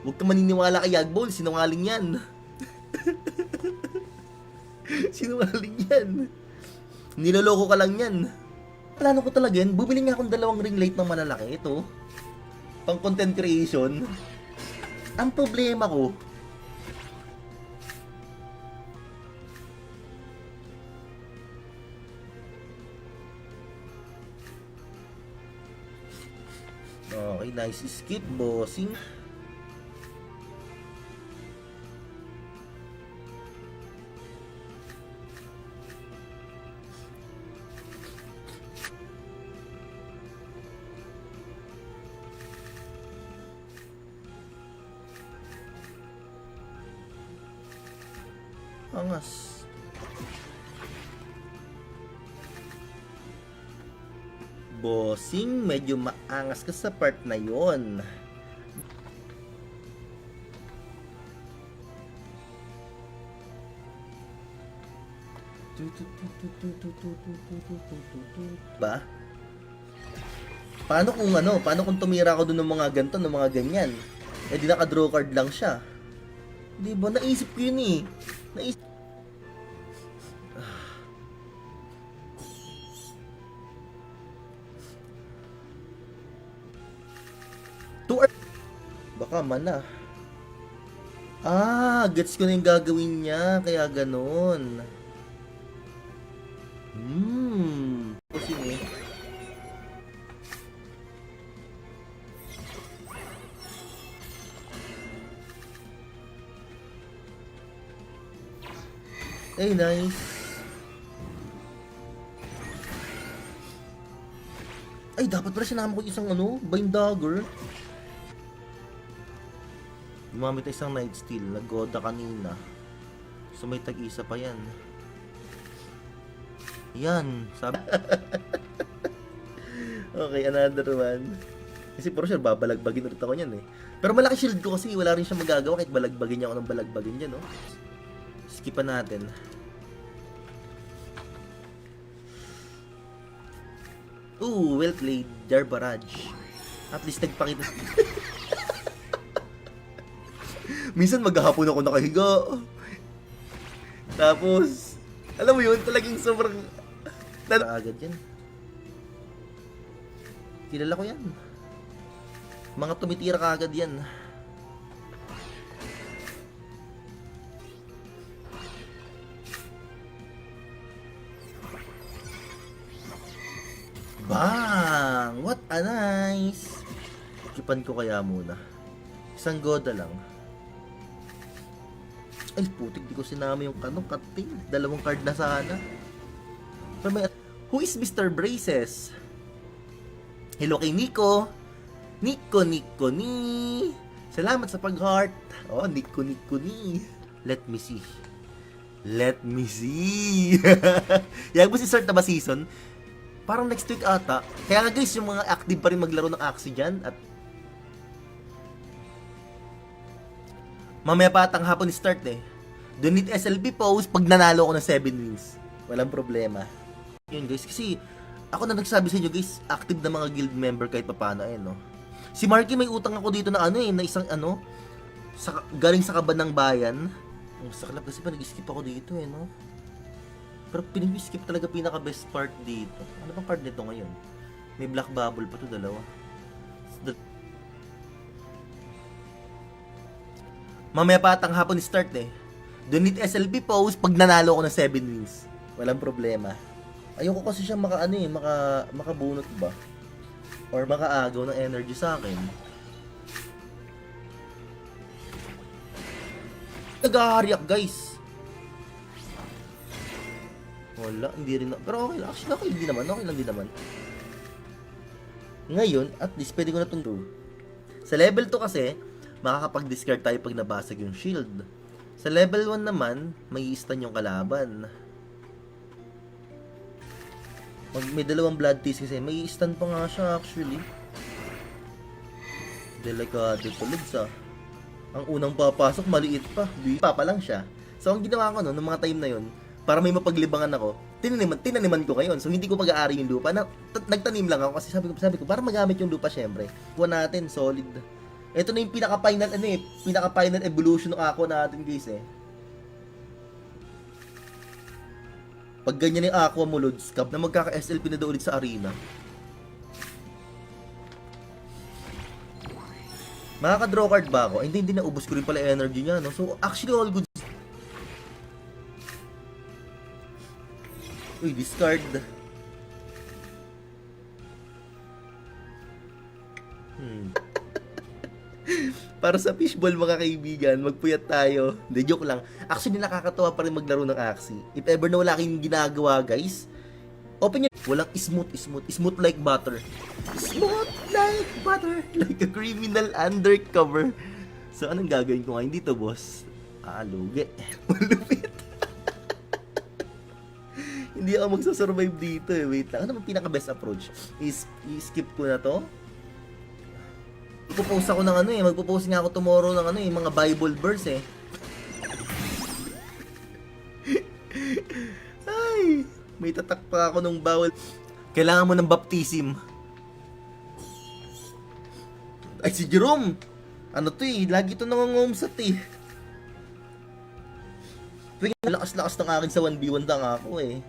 [SPEAKER 1] huwag ka maniniwala kay Yagbol. Sinungaling yan. Sinungaling yan. Niloloko ka lang yan. Plano ko talaga yan. Bubili nga akong 2 ring light ng malalaki. Ito. Pang content creation. Ang problema ko, okay, nice skip, bossing. Angas. Bossing, medyo maangas ka sa part na yon. Ba? Paano kung ano? Paano kung tumira ako dun ng mga ganito, ng mga ganyan? Eh di naka-draw card lang siya. Di ba? Naisip ko yun eh. Naisip. Baka mana. Gets ko na yung gagawin niya. Kaya ganon. Kasi eh. Hey, nice. Ay, dapat pala sinama ko isang Bind Dagger. Gumamit na isang Night Steel. Nag-goda kanina. So may tag-isa pa yan. Yan. Sabi. Okay, another one. Kasi for sure, babalagbagin ulit ako yan eh. Pero malaki shield ko kasi wala rin siya magagawa kahit balagbagin niya ako ng balagbagin yan, no? Skipan natin. Ooh, well played, Jar Barrage. At least nagpakita. Minsan maghahapon ako nakahiga. Tapos, alam mo yun, talagang sobrang... Agad yan. Kilala ko yan. Mga tumitira ka agad yan. Bang! What a nice! Kipan ko kaya muna. Isang goda lang. Ay, putik, di ko sinama yung cutting. 2 card na sana. Pero may... Who is Mr. Braces? Hello kay Nico. Nico ni. Salamat sa pag-heart. Oh, Nico ni. Let me see. Yan mo si Sir na ba season? Parang next week ata. Kaya nga guys, yung mga active pa rin maglaro ng Axie dyan. At mamaya pa atang hapon start eh. Donate SLB post pag nanalo ako ng 7 wins. Walang problema. Yun guys, kasi ako na nagsabi sa inyo guys, active na mga guild member kahit papaano eh, no? Si Marky may utang ako dito na na isang galing sa kaban ng bayan. Ang saklap kasi pa nag-skip ako dito eh, no? Pero pinag-skip talaga pinaka-best part dito. Ano bang card nito ngayon? May black bubble pa to, 2. Mamaya pa atang hapon start eh. Donate SLB post pag nanalo ako ng 7 wins. Walang problema. Ayoko kasi siya makabunot ba? Or makaagaw ng energy sa akin. Nag-aharyak guys. Wala, hindi rin. Pero okay lang. Actually, okay lang din naman. Ngayon, at least pwede ko na itong do. Sa level 2 kasi, makakapag-discard tayo pag nabasag yung shield. Sa level 1 naman, may stun yung kalaban. May 2 blood teas kasi, may stun pa nga siya actually. Delikado tulad sa. Ang unang papasok, maliit pa. Pa lang siya. So, ang ginawa ko nung mga time na yun, para may mapaglibangan ako, tinaniman ko ngayon. So, hindi ko pag-aari yung lupa. Nagtanim lang ako kasi sabi ko, para magamit yung lupa syempre. Kuha natin, solid. Ito na yung pinaka-final evolution ng aqua natin guys eh. Pag ganyan yung aqua mo, Lods, na magkaka-SLP na daw ulit sa arena. Makaka-draw card ba ako? Ay, hindi naubos ko rin pala energy niya, no? So, actually, all good. Uy, discard. Para sa fishball mga kaibigan, magpuyat tayo. Hindi, joke lang. Actually, nakakatawa pa rin maglaro ng Axie. If ever na wala kayong ginagawa, guys, open nyo. Walang smooth like butter. Smooth like butter. Like a criminal undercover. So, anong gagawin ko ngayon dito, boss? Lugi. Malupit. Hindi ako magsasurvive dito eh. Wait lang. Ano ba pinaka-best approach? I-skip ko na to. Magpo-post ako ng magpo-post nga ako tomorrow ng mga Bible verse eh. Ay, may tatak pa ako ng bawal. Kailangan mo ng baptism. Ay, si Jerome. Ano to eh, lagi to nangongomsat eh. Lakas-lakas ng akin sa 1v1 lang ako eh.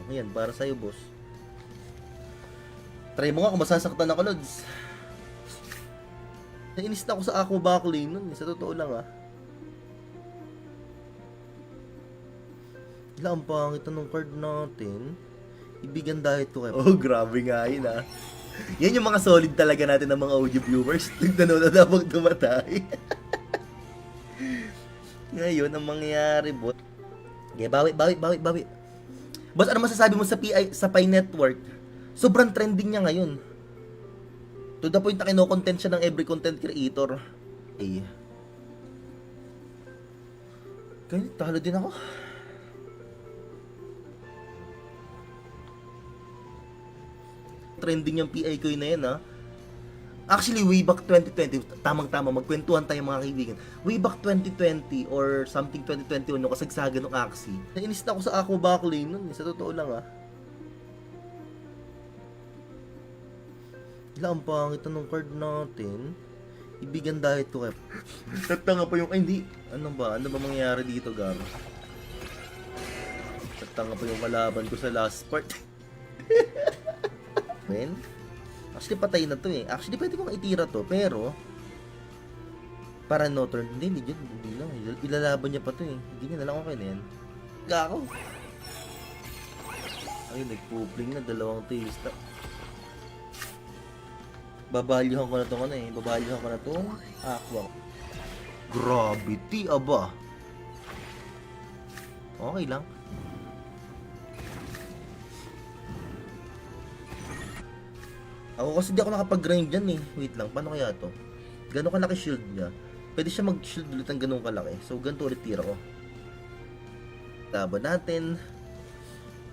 [SPEAKER 1] Ayan, para sa'yo, boss. Try mo nga kung masasaktan ako, Lods. Nainis na ako sa Aqua Backlane nun, sa totoo lang ah. Ang pangit ng card natin. Ibigan dahil to kayo. Oh, grabe nga yun ah. Yan yung mga solid talaga natin ng mga audio viewers. Nanonood habang tumatay. Ngayon, ang mangyayari, boss. Okay, bawi. Boss, ano masasabi mo sa Pi Network? Sobrang trending niya ngayon. To the point na kino-content siya ng every content creator. Eh. Kaya talo din ako. Trending yung PI ko yun na yan ha. Actually, way back 2020, tamang-tama, magkwentuhan tayo mga kaibigan. Way back 2020 or something 2021, no, kasagsagan ng Axie. Nainis na ako sa Aqua Backlane nun, sa totoo lang ah. Ang pangit ng card natin. Ibigan diet ko kaya. Tatanga pa yung, ay hindi. Ano ba mangyayari dito, Gar? Tatanga pa yung kalaban ko sa last part. Men, actually patay na to eh. Actually pwede kong itira to, pero para no turn, hindi lang. Ilalaban niya pa to eh. Hindi niya na lang okay na yan. Gako. Ay, nagpupling na, dalawang taste. Babalyuhan ko na itong ano eh. Babalyuhan ko na itong aqua. Gravity, aba. Okay lang. Ako kasi di ako nakapag-grind dyan eh. Wait lang, paano kaya to? Gano'ng kalaki shield niya? Pwede siya mag-shield ulit ng gano'ng kalaki. So, ganito ulit tira ko. Laban natin.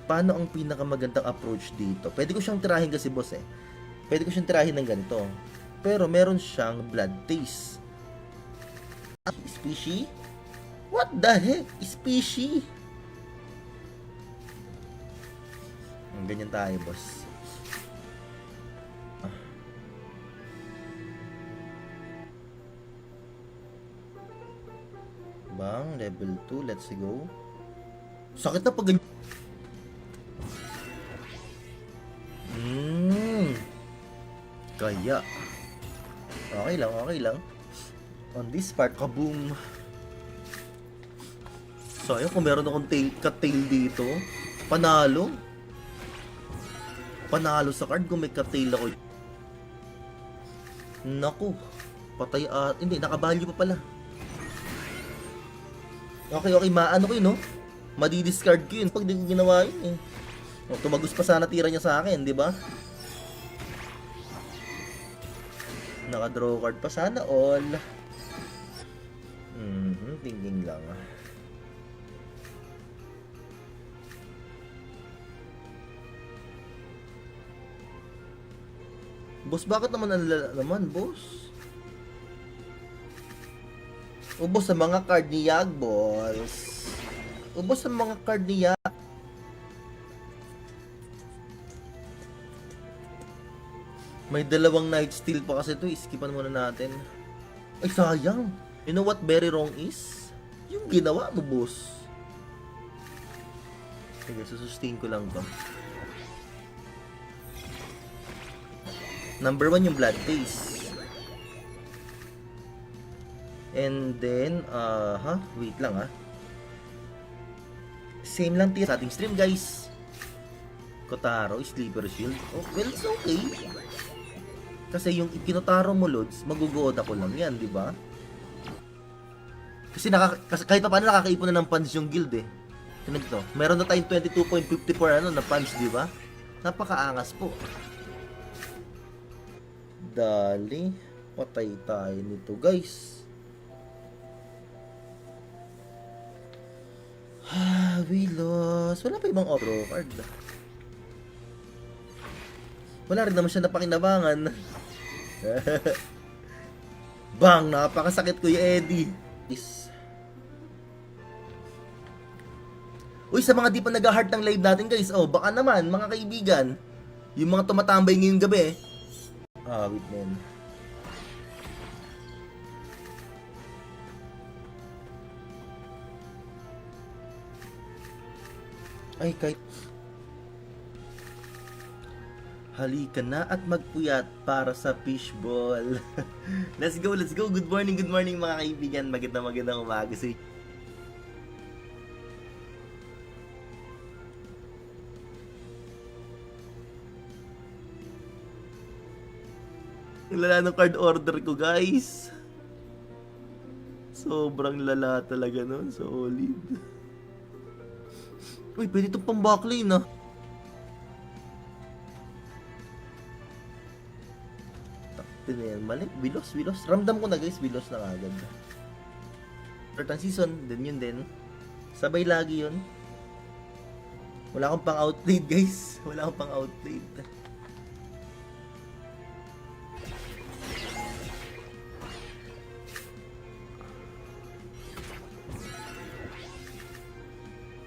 [SPEAKER 1] Paano ang pinakamagandang approach dito? Pwede ko siyang tirahin kasi boss eh. Pwede ko siyang tirahin ng ganito. Pero meron siyang blood taste. Species? What the heck? Species? Ganyan tayo boss. Bang, level 2, let's go. Sakit na pag ganyan. Kaya. Okay lang. On this part, kaboom. Sayang kung meron akong cut-tail dito. Panalo. Panalo sa card kung may cut-tail ako. Naku. Patay at... Hindi, nakabalyo pa pala. Okay, maano ko yun, no? Madi-discard ko yun pag di ko ginawa yun, eh. O, tumagos pa sana tira niya sa akin, di ba? Naka-draw card pa sana all. Thinking lang. Boss, bakit naman ang lala naman, boss? Ubos sa mga card ni Yag, boss. Ubos sa mga card ni Yag. May dalawang Night Steal pa kasi ito. Iskipan muna natin. Ay, sayang. You know what very wrong is? Yung ginawa mo, boss. Sige, susustain ko lang to. Number 1 yung blood taste. And then, wait lang Same lang sa ating stream, guys. Kotaro, Sleeper Shield. Oh, well, it's okay. Kasi yung Kinotaro mo, Lods, magugood ako lang yan, di ba? Kasi kahit pa paano nakakaipon na ng funds yung guild eh. Tignan to. Meron na tayong 22.54 na funds, di ba? Napakaangas po. Dali. Patay tayo nito, guys. We lost. Wala pa ibang draw card. Wala rin naman siya napakinabangan. Bang! Napakasakit ko yung Eddie. Uy, sa mga di pa nag-heart ng live natin, guys. Oh, baka naman, mga kaibigan. Yung mga tumatambay ngayong gabi. Wait, man. Ay, kahit... Halika na at magpuyat para sa fishball. Let's go. Good morning mga kaibigan. Magandang umaga sa inyo. Lala ng card order ko, guys. Sobrang lala talaga nun. Solid. Uy, pwede itong pang backlane, na yan. Mali, bilos. Ramdam ko na, guys, bilos na agad. Certain season, din yun din. Sabay lagi yun. Wala akong pang outplayed, guys. Wala akong pang outplayed.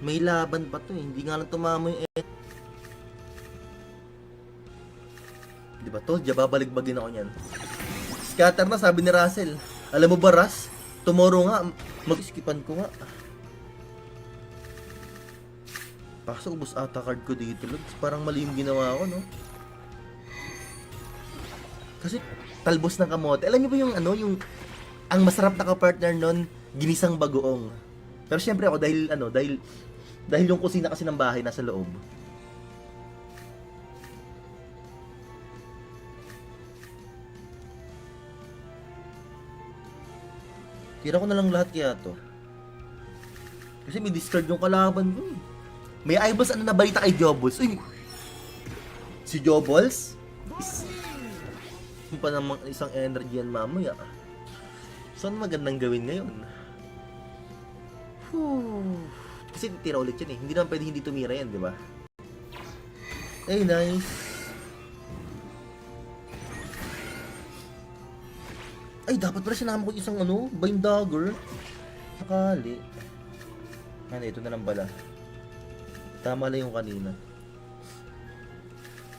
[SPEAKER 1] May laban pa to eh. Hindi nga lang tumama yung Diba to? Babalik-bagin ako niyan. Scatter na, sabi ni Russell. Alam mo ba, Russ? Tomorrow nga, mag-skipan ko nga. Kaso ubos ata card ko dito, Lods. Parang mali yung ginawa ko, no? Kasi talbos ng kamote. Alam niyo ba yung ano, yung ang masarap na ka-partner nun, ginisang bagoong. Pero syempre ako dahil yung kusina kasi ng bahay nasa loob. Tira ko na lang lahat kaya to. Kasi may discard yung kalaban ko eh. May eyeballs, ano na balita kay Joballs? Uy! Si Joballs? Yung pa namang isang energy yan mamaya. So, ano magandang gawin ngayon? Kasi tira ulit yan eh. Hindi naman pwede hindi tumira yan, di ba? Ay, nice. Ay, dapat pala sinama ko isang ano, Bind Dagger. Sakali. Ano, ito na lang pala. Tama lang yung kanina.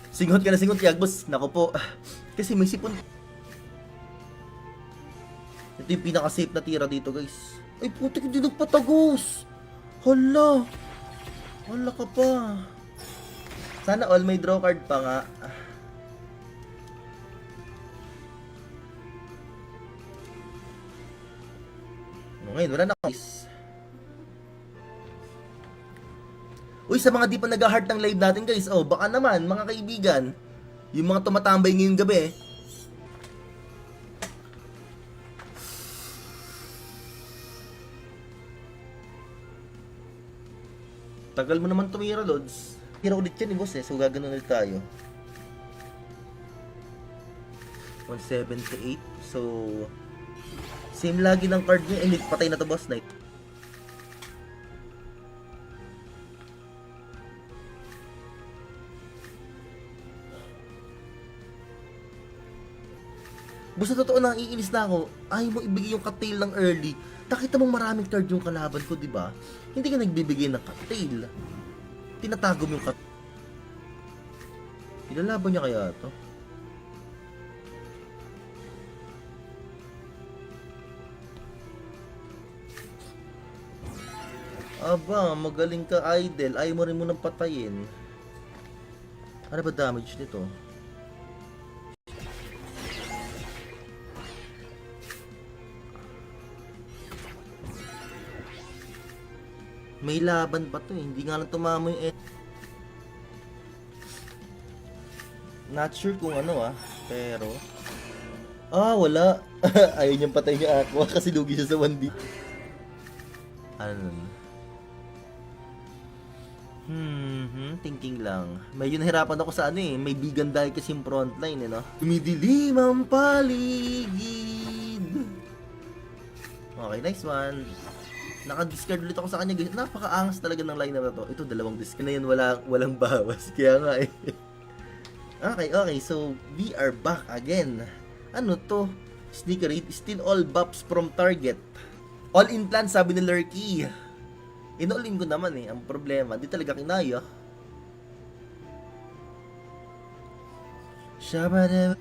[SPEAKER 1] Singot ka na singot, Yagbos. Nako po. Kasi may sipon. Ito yung pinaka-safe na tira dito, guys. Ay, putik, hindi nagpatagos. Hala. Hala ka pa. Sana all may draw card pa nga. Ngayon, wala na, guys. Uy, sa mga di pa nag-heart ng live natin, guys, oh, baka naman, mga kaibigan, yung mga tumatambay ngayong gabi, tagal mo naman tumira, Lods. Tira ulit yan, boss, eh, so gaganon ulit tayo. 178, so same lagi ng card niya, eh, patay na to, boss, knight. Basta totoo na, iinis na ako. Ayaw mo ibigay yung cocktail ng early. Nakita mong maraming card yung kalaban ko, di ba? Hindi ka nagbibigay ng cocktail. Tinatago mo yung cocktail. Ilalaban niya kaya to? Aba, magaling ka, Idol. Ayaw mo rin mo nang patayin. Ano ba damage nito? May laban pa to eh. Hindi nga lang tumama yung not sure kung ano pero wala. Ayaw niyang patay niya ako kasi lugi siya sa 1D. Ano nun? Thinking lang. Medyo nahirapan ako sa ano eh. May bigan dahil kasi yung frontline eh, no? Tumidilim ang paligid. Okay, nice one. Naka-discard ulit ako sa kanya, guys. Napaka-angas talaga ng lineup na to. Ito, dalawang discard na yun. Walang bawas. Kaya nga eh. Okay. So, we are back again. Ano to? Sneaker rate. Still all buffs from target. All in plan, sabi ni Lurky. In-all-in ko naman eh. Ang problema, di talaga kinaya. Shabada.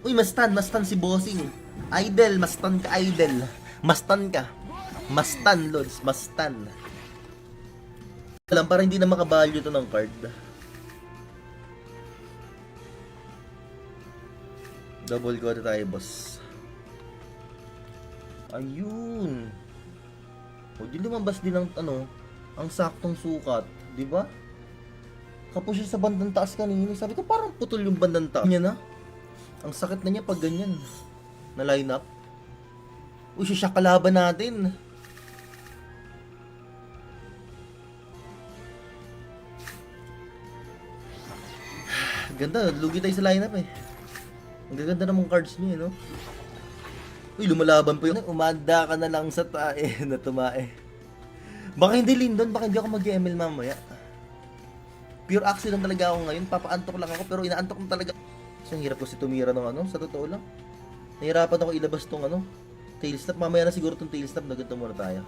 [SPEAKER 1] Uy, mastan si Bossing. Idol, mastan ka, Idol. Mastan ka. Mastan, Lods. Mastan. Alam, para hindi na makabalyo to ng card. Double go tayo, boss. Ayun. O, di lumabas din ang, ang saktong sukat. Di ba? Kapos siya sa bandang taas kanina. Sabi ko, parang putol yung bandang taas niya na. Ang sakit na niya pag ganyan. Na line up. Uy, siya kalaban natin. Ganda, lugi tayo sa lineup eh. Ang gaganda namang cards niya, no? Uy, lumalaban pa yun. Umanda ka na lang sa tae na tumae. Baka hindi Lindon, baka hindi ako mag-ML mamaya. Pure accident talaga ako ngayon. Papaantok lang ako, pero inaantok na talaga. Ang hirap ko si tumira ng sa totoo lang. Nahirapan ako ilabas tong tail snap. Mamaya na siguro tong tail snap, na ganito muna tayo.